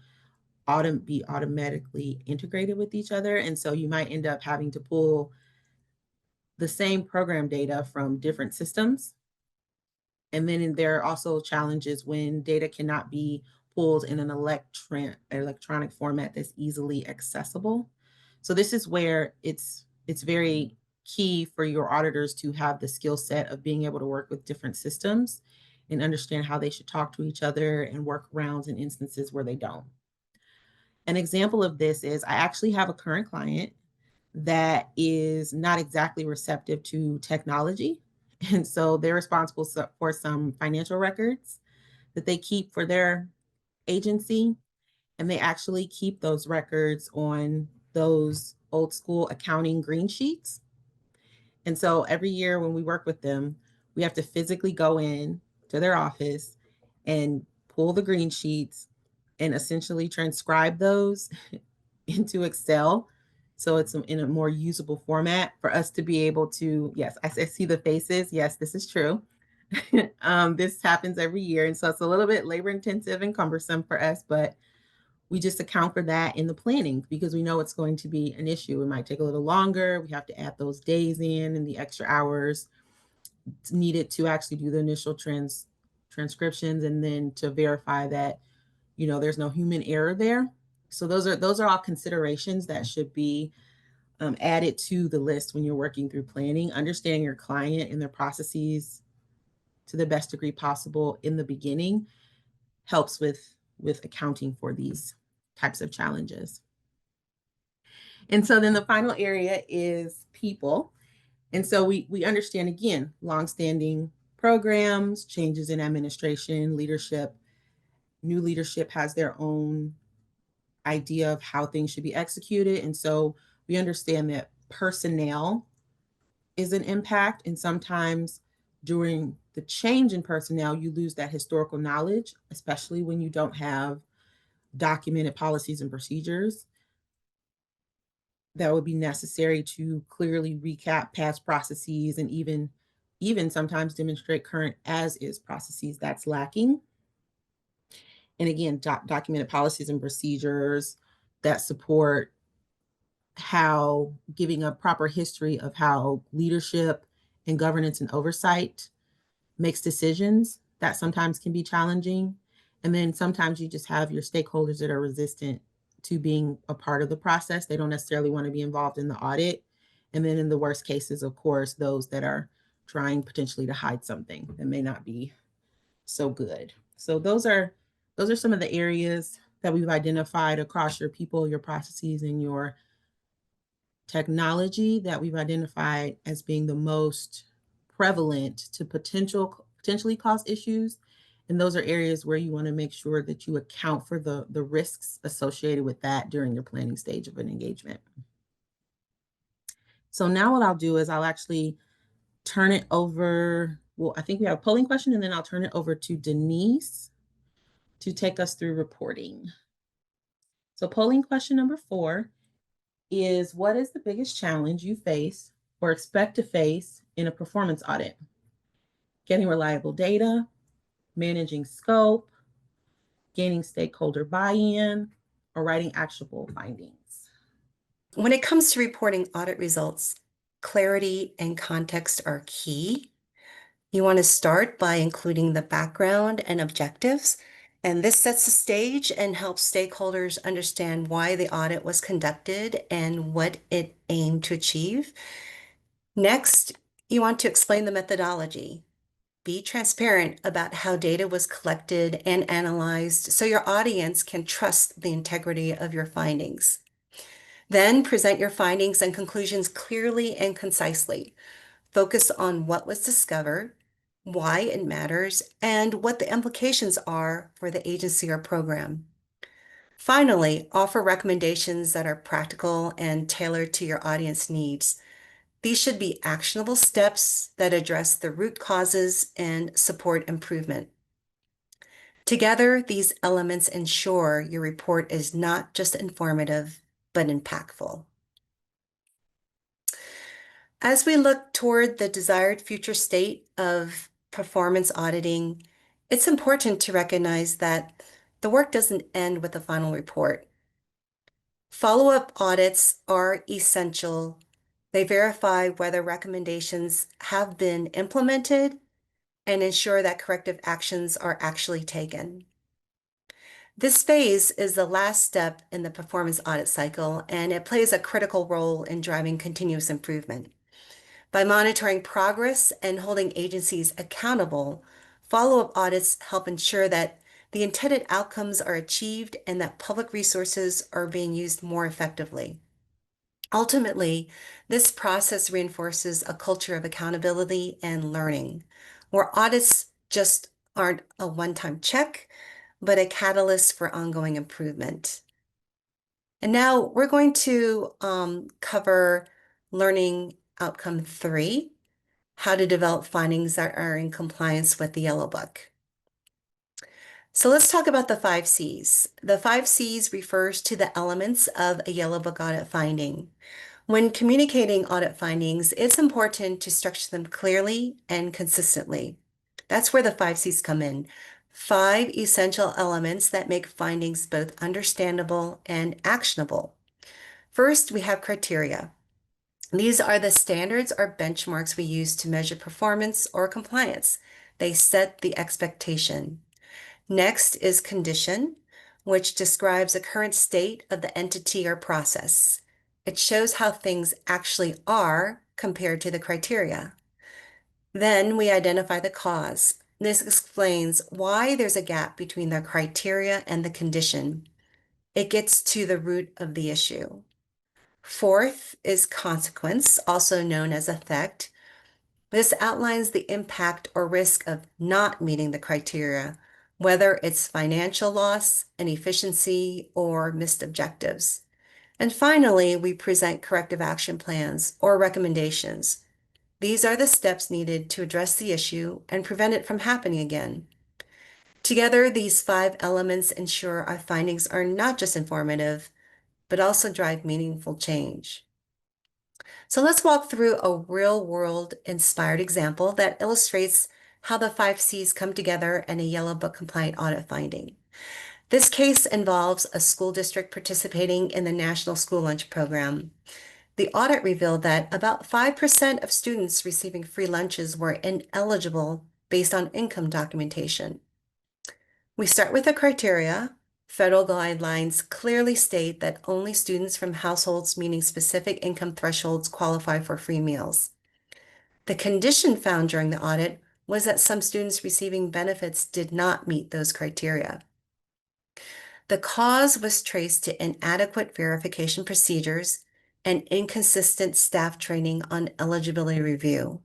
be automatically integrated with each other. And so you might end up having to pull the same program data from different systems. And then there are also challenges when data cannot be pulled in an electronic format that's easily accessible. So this is where it's very key for your auditors to have the skill set of being able to work with different systems and understand how they should talk to each other and workarounds in instances where they don't. An example of this is I actually have a current client that is not exactly receptive to technology. And so they're responsible for some financial records that they keep for their agency. And they actually keep those records on those old school accounting green sheets. And so every year when we work with them, we have to physically go in to their office and pull the green sheets and essentially transcribe those into Excel. So it's in a more usable format for us to be able to, yes, I see the faces. Yes, this is true. This happens every year. And so it's a little bit labor intensive and cumbersome for us, but we just account for that in the planning because we know it's going to be an issue. It might take a little longer. We have to add those days in and the extra hours needed to actually do the initial transcriptions and then to verify that, there's no human error there. So those are all considerations that should be added to the list when you're working through planning. Understanding your client and their processes to the best degree possible in the beginning helps with accounting for these types of challenges. And so then the final area is people. And so we understand, again, longstanding programs, changes in administration, leadership. New leadership has their own idea of how things should be executed. And so we understand that personnel is an impact. And sometimes during the change in personnel, you lose that historical knowledge, especially when you don't have documented policies and procedures that would be necessary to clearly recap past processes and even sometimes demonstrate current as is processes. That's lacking. And again, documented policies and procedures that support how giving a proper history of how leadership and governance and oversight makes decisions, that sometimes can be challenging. And then sometimes you just have your stakeholders that are resistant to being a part of the process. They don't necessarily want to be involved in the audit. And then in the worst cases, of course, those that are trying potentially to hide something that may not be so good. So those are some of the areas that we've identified across your people, your processes, and your technology that we've identified as being the most prevalent to potentially cause issues. And those are areas where you want to make sure that you account for the risks associated with that during your planning stage of an engagement. So now what I'll do is I'll actually turn it over. Well, I think we have a polling question, and then I'll turn it over to Denise to take us through reporting. So polling question number 4 is, what is the biggest challenge you face or expect to face in a performance audit? Getting reliable data, managing scope, gaining stakeholder buy-in, or writing actionable findings? When it comes to reporting audit results, clarity and context are key. You want to start by including the background and objectives, and this sets the stage and helps stakeholders understand why the audit was conducted and what it aimed to achieve. Next, you want to explain the methodology. Be transparent about how data was collected and analyzed so your audience can trust the integrity of your findings. Then present your findings and conclusions clearly and concisely. Focus on what was discovered, why it matters, and what the implications are for the agency or program. Finally, offer recommendations that are practical and tailored to your audience needs. These should be actionable steps that address the root causes and support improvement. Together, these elements ensure your report is not just informative, but impactful. As we look toward the desired future state of performance auditing, it's important to recognize that the work doesn't end with the final report. Follow-up audits are essential. They verify whether recommendations have been implemented and ensure that corrective actions are actually taken. This phase is the last step in the performance audit cycle, and it plays a critical role in driving continuous improvement. By monitoring progress and holding agencies accountable, follow-up audits help ensure that the intended outcomes are achieved and that public resources are being used more effectively. Ultimately, this process reinforces a culture of accountability and learning, where audits just aren't a one-time check, but a catalyst for ongoing improvement. And now we're going to cover learning outcome 3, how to develop findings that are in compliance with the Yellow Book. So let's talk about the 5 C's. The 5 C's refers to the elements of a Yellow Book audit finding. When communicating audit findings, it's important to structure them clearly and consistently. That's where the 5 C's come in. 5 essential elements that make findings both understandable and actionable. First, we have criteria. These are the standards or benchmarks we use to measure performance or compliance. They set the expectation. Next is condition, which describes the current state of the entity or process. It shows how things actually are compared to the criteria. Then we identify the cause. This explains why there's a gap between the criteria and the condition. It gets to the root of the issue. Fourth is consequence, also known as effect. This outlines the impact or risk of not meeting the criteria, whether it's financial loss, inefficiency, or missed objectives. And finally, we present corrective action plans or recommendations. These are the steps needed to address the issue and prevent it from happening again. Together, these 5 elements ensure our findings are not just informative, but also drive meaningful change. So let's walk through a real-world inspired example that illustrates how the 5 C's come together in a Yellow Book compliant audit finding. This case involves a school district participating in the National School Lunch Program. The audit revealed that about 5% of students receiving free lunches were ineligible based on income documentation. We start with the criteria. Federal guidelines clearly state that only students from households meeting specific income thresholds qualify for free meals. The condition found during the audit was that some students receiving benefits did not meet those criteria. The cause was traced to inadequate verification procedures and inconsistent staff training on eligibility review.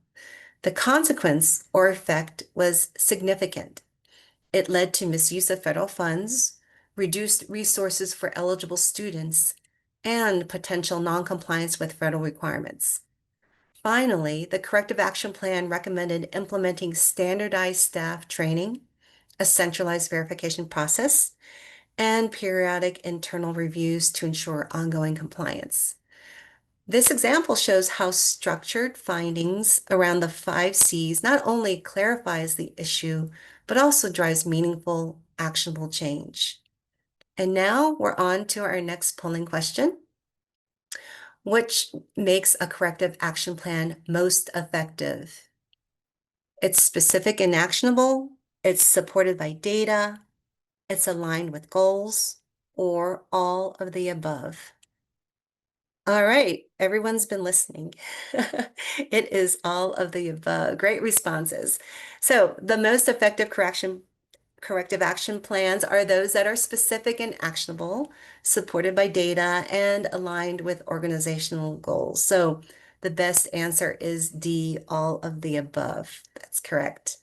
The consequence or effect was significant. It led to misuse of federal funds, reduced resources for eligible students, and potential noncompliance with federal requirements. Finally, the corrective action plan recommended implementing standardized staff training, a centralized verification process, and periodic internal reviews to ensure ongoing compliance. This example shows how structured findings around the 5 C's not only clarifies the issue, but also drives meaningful, actionable change. And now we're on to our next polling question. Which makes a corrective action plan most effective? It's specific and actionable, it's supported by data, it's aligned with goals, or all of the above. All right, everyone's been listening. It is all of the above. Great responses. So the most effective corrective action plans are those that are specific and actionable, supported by data, and aligned with organizational goals. So The best answer is D, all of the above. That's correct.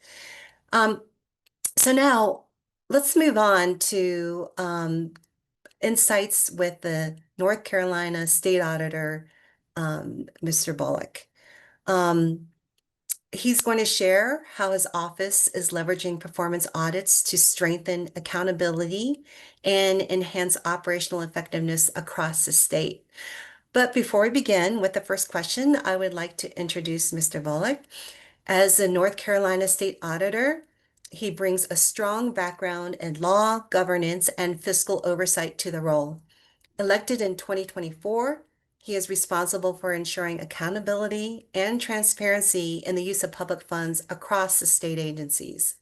Um, so now let's move on to insights with the North Carolina State Auditor, Mr. Bullock. Um, he's going to share how his office is leveraging performance audits to strengthen accountability and enhance operational effectiveness across the state. But before we begin with the first question, I would like to introduce Mr. Bullock. As the North Carolina State Auditor, he brings a strong background in law, governance, and fiscal oversight to the role. Elected in 2024, he is responsible for ensuring accountability and transparency in the use of public funds across the state agencies.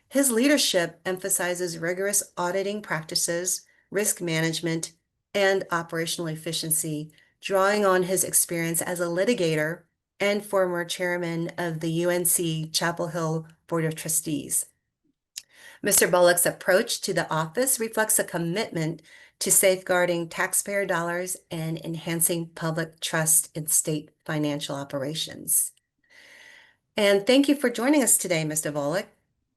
His leadership emphasizes rigorous auditing practices, risk management, and operational efficiency, drawing on his experience as a litigator and former chairman of the UNC Chapel Hill Board of Trustees. Mr. Bullock's approach to the office reflects a commitment to safeguarding taxpayer dollars and enhancing public trust in state financial operations. And thank you for joining us today, Mr. Bullock.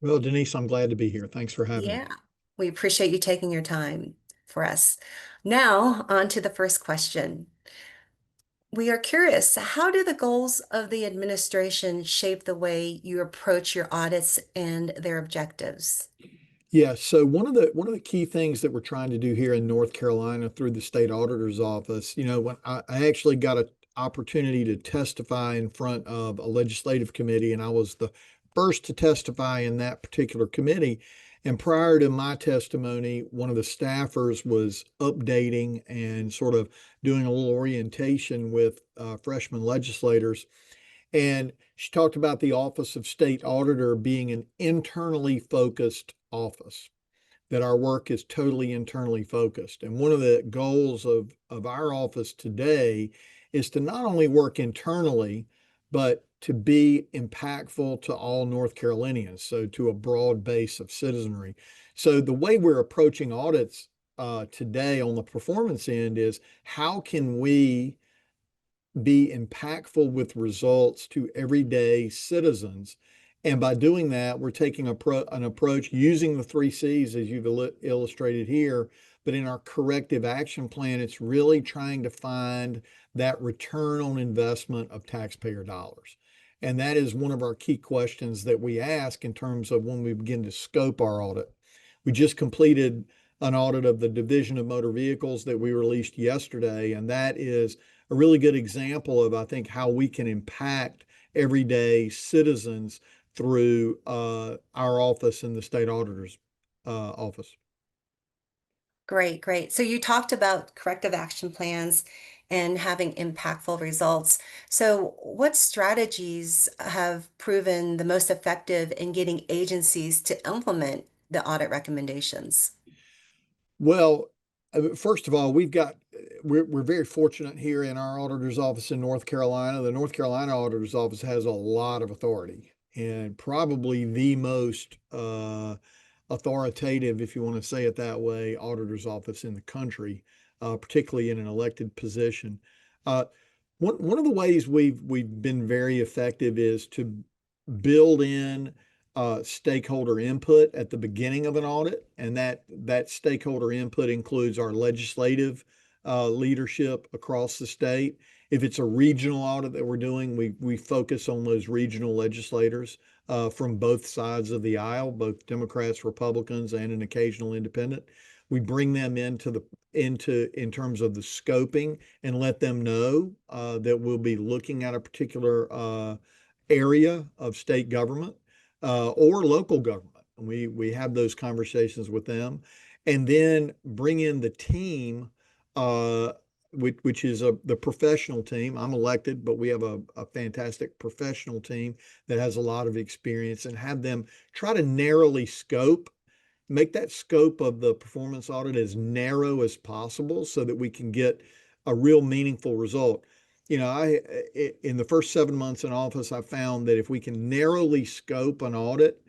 Well, Denise, I'm glad to be here. Thanks for having me. Yeah, we appreciate you taking your time for us. Now, on to the first question. We are curious, how do the goals of the administration shape the way you approach your audits and their objectives? Yeah, so one of the key things that we're trying to do here in North Carolina through the state auditor's office, when I actually got an opportunity to testify in front of a legislative committee, and I was the first to testify in that particular committee. And prior to my testimony, one of the staffers was updating and sort of doing a little orientation with freshman legislators. And she talked about the Office of State Auditor being an internally focused office, that our work is totally internally focused. And one of the goals of our office today is to not only work internally, but to be impactful to all North Carolinians, so to a broad base of citizenry. So the way we're approaching audits today on the performance end is how can we be impactful with results to everyday citizens. And by doing that, we're taking an approach using the three C's as you've illustrated here. But in our corrective action plan, it's really trying to find that return on investment of taxpayer dollars. And that is one of our key questions that we ask in terms of when we begin to scope our audit. We just completed an audit of the Division of Motor Vehicles that we released yesterday, and that is a really good example of, I think, how we can impact everyday citizens through our office in the state auditor's office. Great, great. So you talked about corrective action plans and having impactful results. So what strategies have proven the most effective in getting agencies to implement the audit recommendations? Well, first of all, we're very fortunate here in our auditor's office in North Carolina. The North Carolina auditor's office has a lot of authority, and probably the most authoritative, if you want to say it that way, auditor's office in the country, particularly in an elected position. Uh, one of the ways we've been very effective is to build in stakeholder input at the beginning of an audit, and that stakeholder input includes our legislative leadership across the state. If it's a regional audit that we're doing, we focus on those regional legislators from both sides of the aisle, both Democrats, Republicans, and an occasional independent. We bring them in terms of the scoping and let them know that we'll be looking at a particular area of state government or local government. We have those conversations with them, and then bring in the team, which is the professional team. I'm elected, but we have a fantastic professional team that has a lot of experience, and have them try to narrowly scope, make that scope of the performance audit as narrow as possible so that we can get a real meaningful result. In the first 7 months in office, I found that if we can narrowly scope an audit,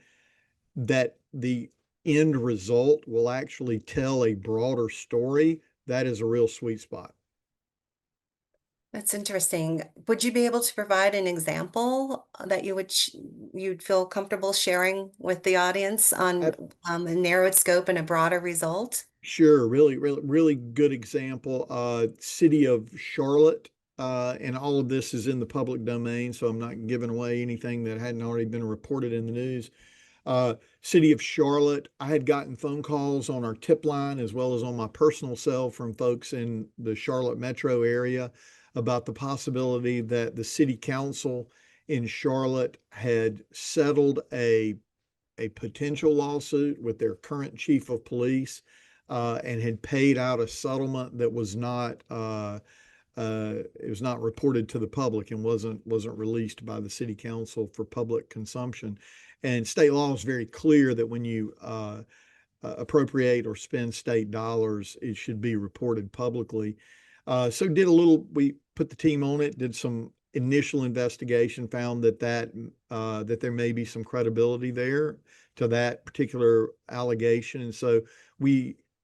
that the end result will actually tell a broader story. That is a real sweet spot. That's interesting. Would you be able to provide an example that you'd feel comfortable sharing with the audience on a narrowed scope and a broader result? Sure, really good example. City of Charlotte, and all of this is in the public domain, so I'm not giving away anything that hadn't already been reported in the news. City of Charlotte, I had gotten phone calls on our tip line as well as on my personal cell from folks in the Charlotte metro area about the possibility that the city council in Charlotte had settled a potential lawsuit with their current chief of police, and had paid out a settlement that was not it was not reported to the public and wasn't released by the city council for public consumption. And state law is very clear that when you appropriate or spend state dollars, it should be reported publicly. So we put the team on it, did some initial investigation, found that there may be some credibility there to that particular allegation. And so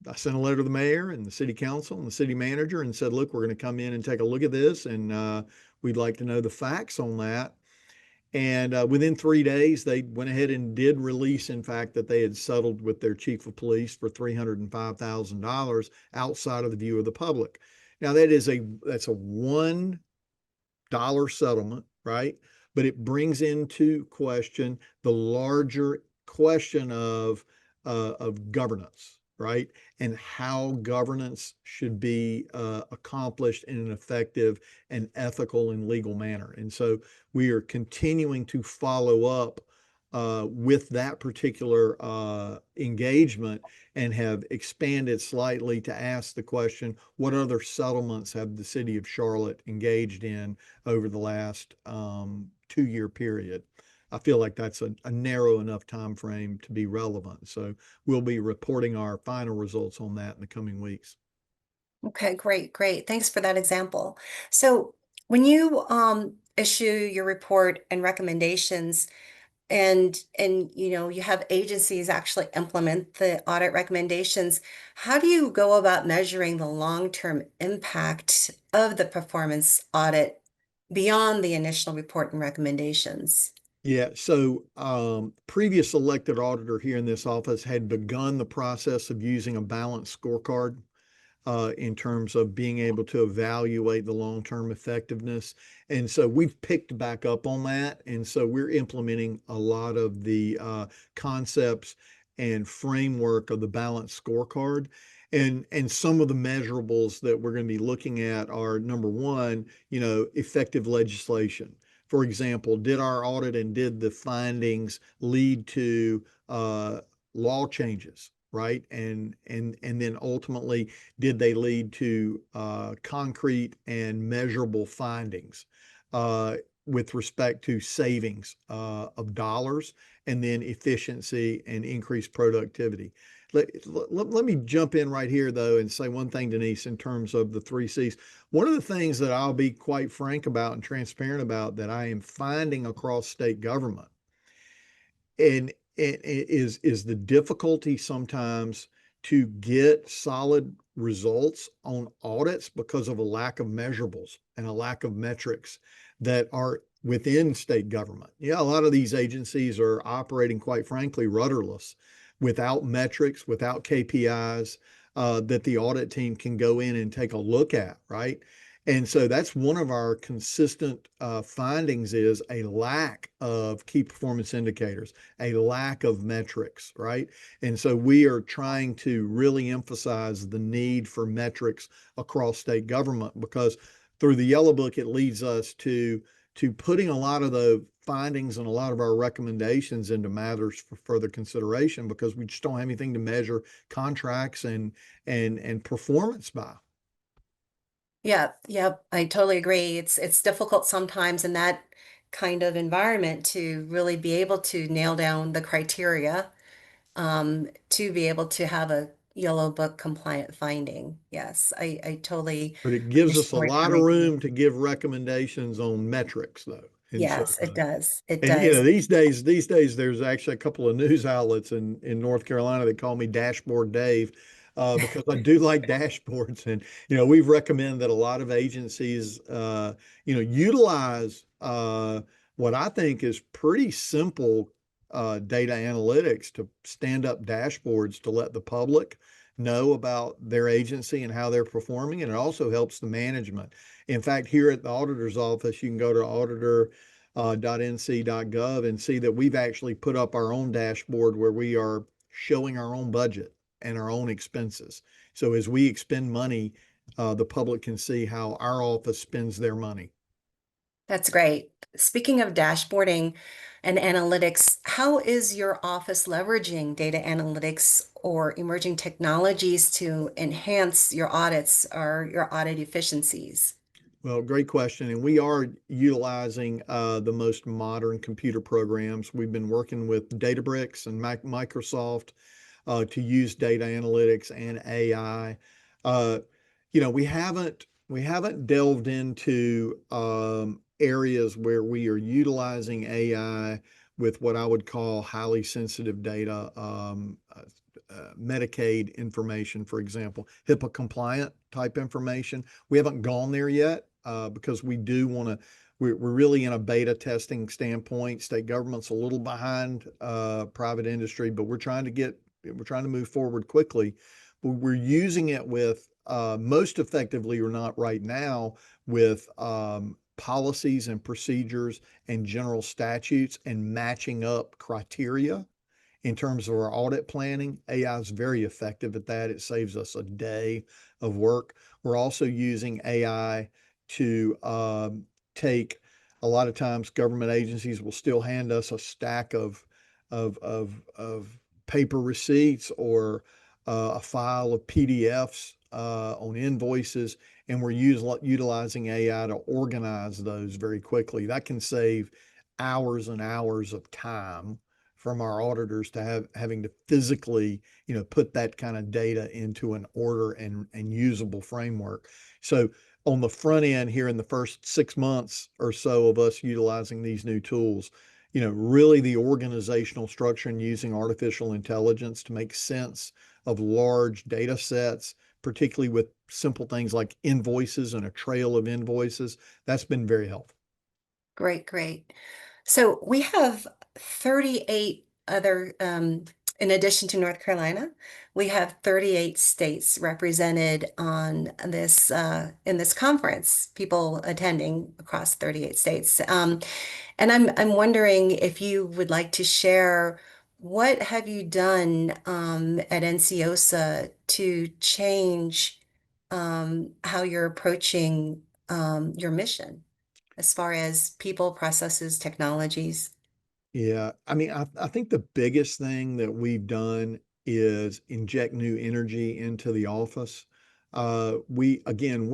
I sent a letter to the mayor and the city council and the city manager and said, look, we're going to come in and take a look at this, and we'd like to know the facts on that. And within 3 days, they went ahead and did release, in fact, that they had settled with their chief of police for $305,000 outside of the view of the public. Now, that's a $1 settlement, right? But it brings into question the larger question of governance, right? And how governance should be accomplished in an effective and ethical and legal manner. And so we are continuing to follow up with that particular engagement, and have expanded slightly to ask the question, what other settlements have the city of Charlotte engaged in over the last 2-year period? I feel like that's a narrow enough time frame to be relevant. So we'll be reporting our final results on that in the coming weeks. Okay, great, great. Thanks for that example. So when you issue your report and recommendations, and you have agencies actually implement the audit recommendations, how do you go about measuring the long-term impact of the performance audit beyond the initial report and recommendations? Yeah, so previous elected auditor here in this office had begun the process of using a balanced scorecard in terms of being able to evaluate the long-term effectiveness. And so we've picked back up on that. And so we're implementing a lot of the concepts and framework of the balanced scorecard. And some of the measurables that we're going to be looking at are, number one, effective legislation. For example, did our audit and did the findings lead to law changes, right? And then ultimately, did they lead to concrete and measurable findings with respect to savings of dollars, and then efficiency and increased productivity? Let me jump in right here, though, and say one thing, Denise, in terms of the 3 C's. One of the things that I'll be quite frank about and transparent about that I am finding across state government, and is the difficulty sometimes to get solid results on audits because of a lack of measurables and a lack of metrics that are within state government. Yeah, a lot of these agencies are operating, quite frankly, rudderless, without metrics, without KPIs that the audit team can go in and take a look at, right? And so that's one of our consistent findings, is a lack of key performance indicators, a lack of metrics, right? And so we are trying to really emphasize the need for metrics across state government, because through the Yellow Book, it leads us to putting a lot of the findings and a lot of our recommendations into matters for further consideration, because we just don't have anything to measure contracts and performance by. Yeah, yeah, I totally agree. It's difficult sometimes in that kind of environment to really be able to nail down the criteria, to be able to have a yellow book compliant finding. Yes, I totally But it gives us a understand where lot you're of making. room to give recommendations on metrics, though. And so, Yes, it does. It and does. these days, there's actually a couple of news outlets in North Carolina that call me Dashboard Dave, because I do like dashboards. And, we've recommended that a lot of agencies, utilize what I think is pretty simple data analytics to stand up dashboards to let the public know about their agency and how they're performing. And it also helps the management. In fact, here at the auditor's office, you can go to auditor.nc.gov and see that we've actually put up our own dashboard where we are showing our own budget and our own expenses. So as we expend money, the public can see how our office spends their money. That's great. Speaking of dashboarding and analytics, how is your office leveraging data analytics or emerging technologies to enhance your audits or your audit efficiencies? Well, great question. And we are utilizing the most modern computer programs. We've been working with Databricks and Microsoft to use data analytics and AI. Uh, we haven't delved into areas where we are utilizing AI with what I would call highly sensitive data, Medicaid information, for example, HIPAA compliant type information. We haven't gone there yet because we do want to. We're really in a beta testing standpoint. State government's a little behind private industry, but we're trying to move forward quickly. But we're using it with most effectively or not right now with policies and procedures and general statutes and matching up criteria in terms of our audit planning. AI is very effective at that. It saves us a day of work. We're also using AI to take, a lot of times government agencies will still hand us a stack of paper receipts or a file of PDFs on invoices, and we're utilizing AI to organize those very quickly. That can save hours and hours of time from our auditors to having to physically, put that kind of data into an order and usable framework. So on the front end here in the first 6 months or so of us utilizing these new tools, really the organizational structure and using artificial intelligence to make sense of large data sets, particularly with simple things like invoices and a trail of invoices, that's been very helpful. Great, great. So we have 38 other, in addition to North Carolina, we have 38 states represented on this in this conference, people attending across 38 states. And I'm wondering if you would like to share what have you done at NCOSA to change how you're approaching your mission as far as people, processes, technologies? Yeah, I mean, I think the biggest thing that we've done is inject new energy into the office. We again,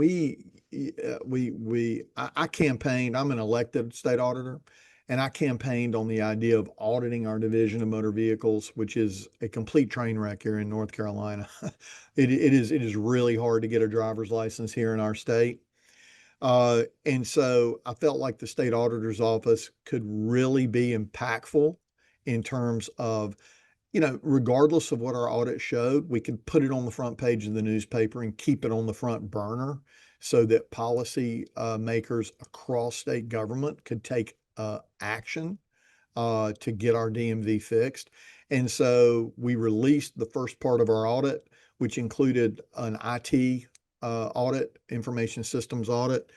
I campaigned. I'm an elected state auditor, and I campaigned on the idea of auditing our division of motor vehicles, which is a complete train wreck here in North Carolina. It is really hard to get a driver's license here in our state. And so I felt like the state auditor's office could really be impactful in terms of, regardless of what our audit showed, we could put it on the front page of the newspaper and keep it on the front burner so that policy makers across state government could take action to get our DMV fixed. And so we released the first part of our audit, which included an IT audit, information systems audit,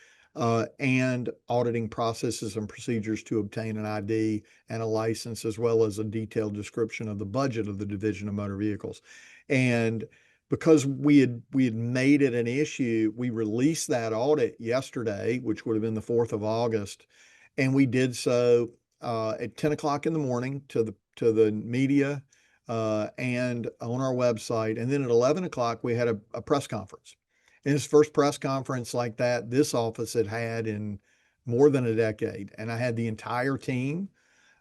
and auditing processes and procedures to obtain an ID and a license, as well as a detailed description of the budget of the Division of Motor Vehicles. And because we had made it an issue, we released that audit yesterday, which would have been the 4th of August, and we did so at 10 o'clock in the morning to the media and on our website. And then at 11 o'clock, we had a press conference. And it's the first press conference like that this office had in more than a decade. And I had the entire team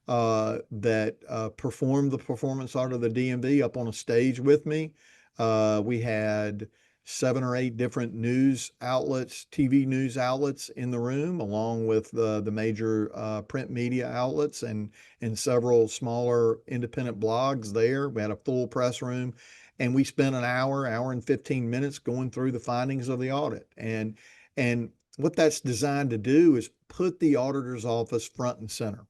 that performed the performance audit of the DMV up on a stage with me. We had 7 or 8 different news outlets, TV news outlets in the room, along with the major print media outlets and several smaller independent blogs there. We had a full press room. And we spent an hour, hour and 15 minutes going through the findings of the audit. And what that's designed to do is put the auditor's office front and center.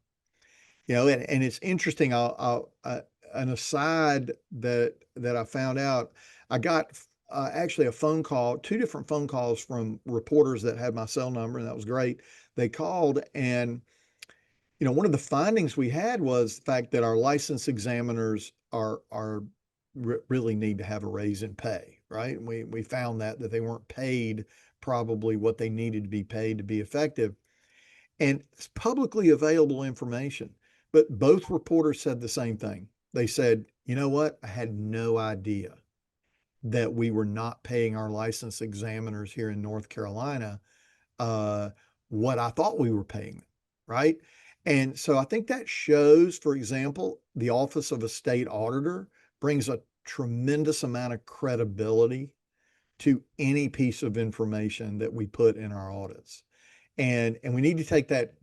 And it's interesting. An aside that I found out, I got actually a phone call, two different phone calls from reporters that had my cell number, and that was great. They called, and one of the findings we had was the fact that our license examiners really need to have a raise in pay, right? And we found that they weren't paid probably what they needed to be paid to be effective. And it's publicly available information. But both reporters said the same thing. They said, you know what? I had no idea that we were not paying our license examiners here in North Carolina what I thought we were paying them, right? And so I think that shows, for example, the Office of a State Auditor brings a tremendous amount of credibility to any piece of information that we put in our audits. And we need to take that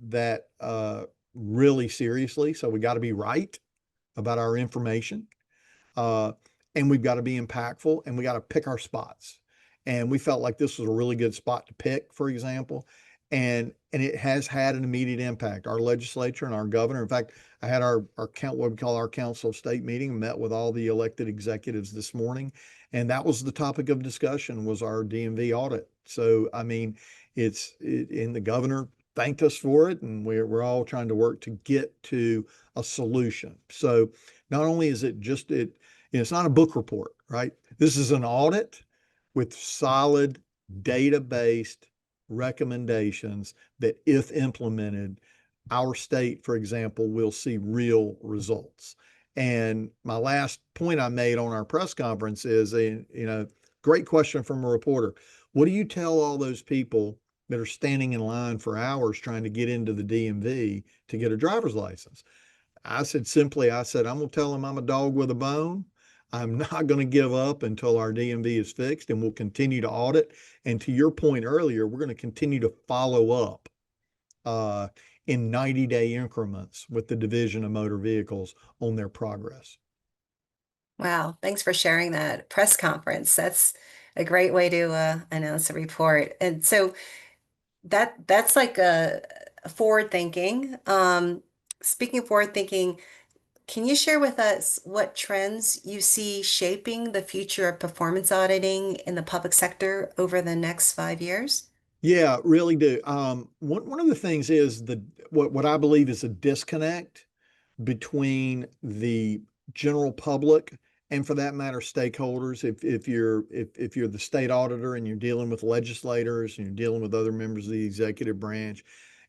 really seriously. So we got to be right about our information, uh, and we've got to be impactful, and we got to pick our spots. And we felt like this was a really good spot to pick, for example, and it has had an immediate impact. Our legislature and our governor. In fact, I had our what we call our Council of State meeting, met with all the elected executives this morning, and that was the topic of discussion, was our DMV audit. So I mean, and the governor thanked us for it, and we're all trying to work to get to a solution. So not only is it just it's not a book report, right? This is an audit with solid data-based recommendations that, if implemented, our state, for example, will see real results. And my last point I made on our press conference is great question from a reporter. What do you tell all those people that are standing in line for hours trying to get into the DMV to get a driver's license? I said, I'm going to tell them I'm a dog with a bone. I'm not going to give up until our DMV is fixed, and we'll continue to audit. And to your point earlier, we're going to continue to follow up in 90-day increments with the Division of Motor Vehicles on their progress. Wow, thanks for sharing that press conference. That's a great way to announce a report. And so that's like a forward thinking. Speaking of forward thinking, can you share with us what trends you see shaping the future of performance auditing in the public sector over the next 5 years? Yeah, really do. One of the things is what I believe is a disconnect between the general public and, for that matter, stakeholders. If you're the state auditor and you're dealing with legislators and you're dealing with other members of the executive branch,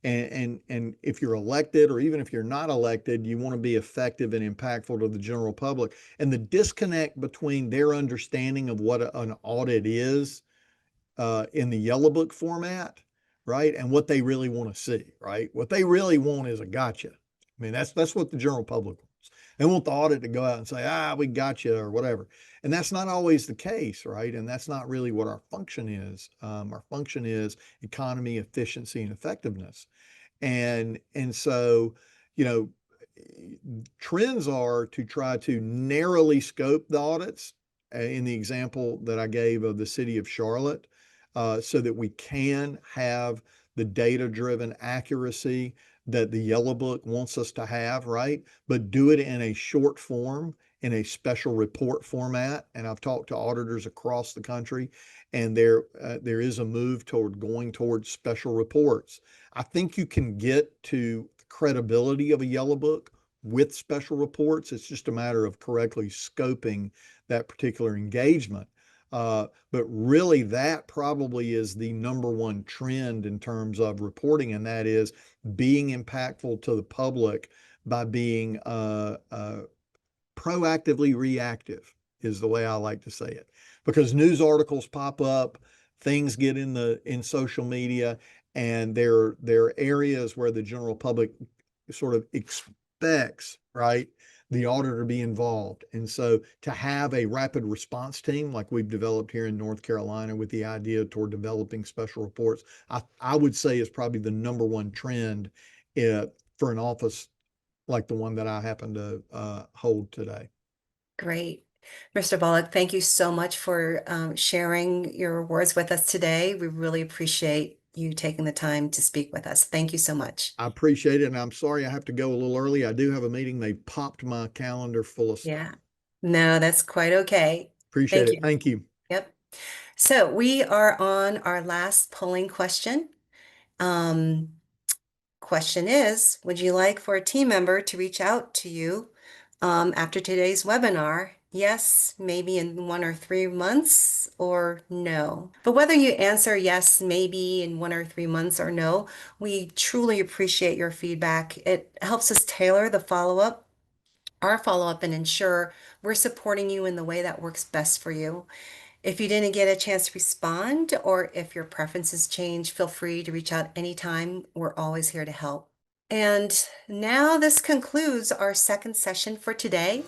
and if you're elected, or even if you're not elected, you want to be effective and impactful to the general public. And the disconnect between their understanding of what an audit is in the yellow book format, right, and what they really want to see, right? What they really want is a gotcha. I mean, that's what the general public wants. They want the audit to go out and say, we got you, or whatever. And that's not always the case, right? And that's not really what our function is. Our function is economy, efficiency, and effectiveness. And so, you know, trends are to try to narrowly scope the audits, in the example that I gave of the city of Charlotte, so that we can have the data-driven accuracy that the Yellow Book wants us to have, right? But do it in a short form, in a special report format. And I've talked to auditors across the country, and there is a move toward going towards special reports. I think you can get to the credibility of a Yellow Book with special reports. It's just a matter of correctly scoping that particular engagement. But really, that probably is the number one trend in terms of reporting, and that is being impactful to the public by being proactively reactive, is the way I like to say it. Because news articles pop up, things get in social media, and there are areas where the general public sort of expects, right, the auditor to be involved. And so to have a rapid response team like we've developed here in North Carolina, with the idea toward developing special reports, I would say is probably the number one trend for an office like the one that I happen to hold today. Great. Mr. Bullock, thank you so much for sharing your words with us today. We really appreciate you taking the time to speak with us. Thank you so much. I appreciate it, and I'm sorry I have to go a little early. I do have a meeting. They popped my calendar full of stuff. Yeah. No, that's quite okay. Appreciate Thank it. you. Thank you. Yep. So we are on our last polling question. Um, Question is, would you like for a team member to reach out to you after today's webinar? Yes, maybe in 1 or 3 months, or no. But whether you answer yes, maybe in 1 or 3 months, or no, we truly appreciate your feedback. It helps us tailor our follow-up, and ensure we're supporting you in the way that works best for you. If you didn't get a chance to respond, or if your preferences change, feel free to reach out anytime. We're always here to help. And now this concludes our second session for today.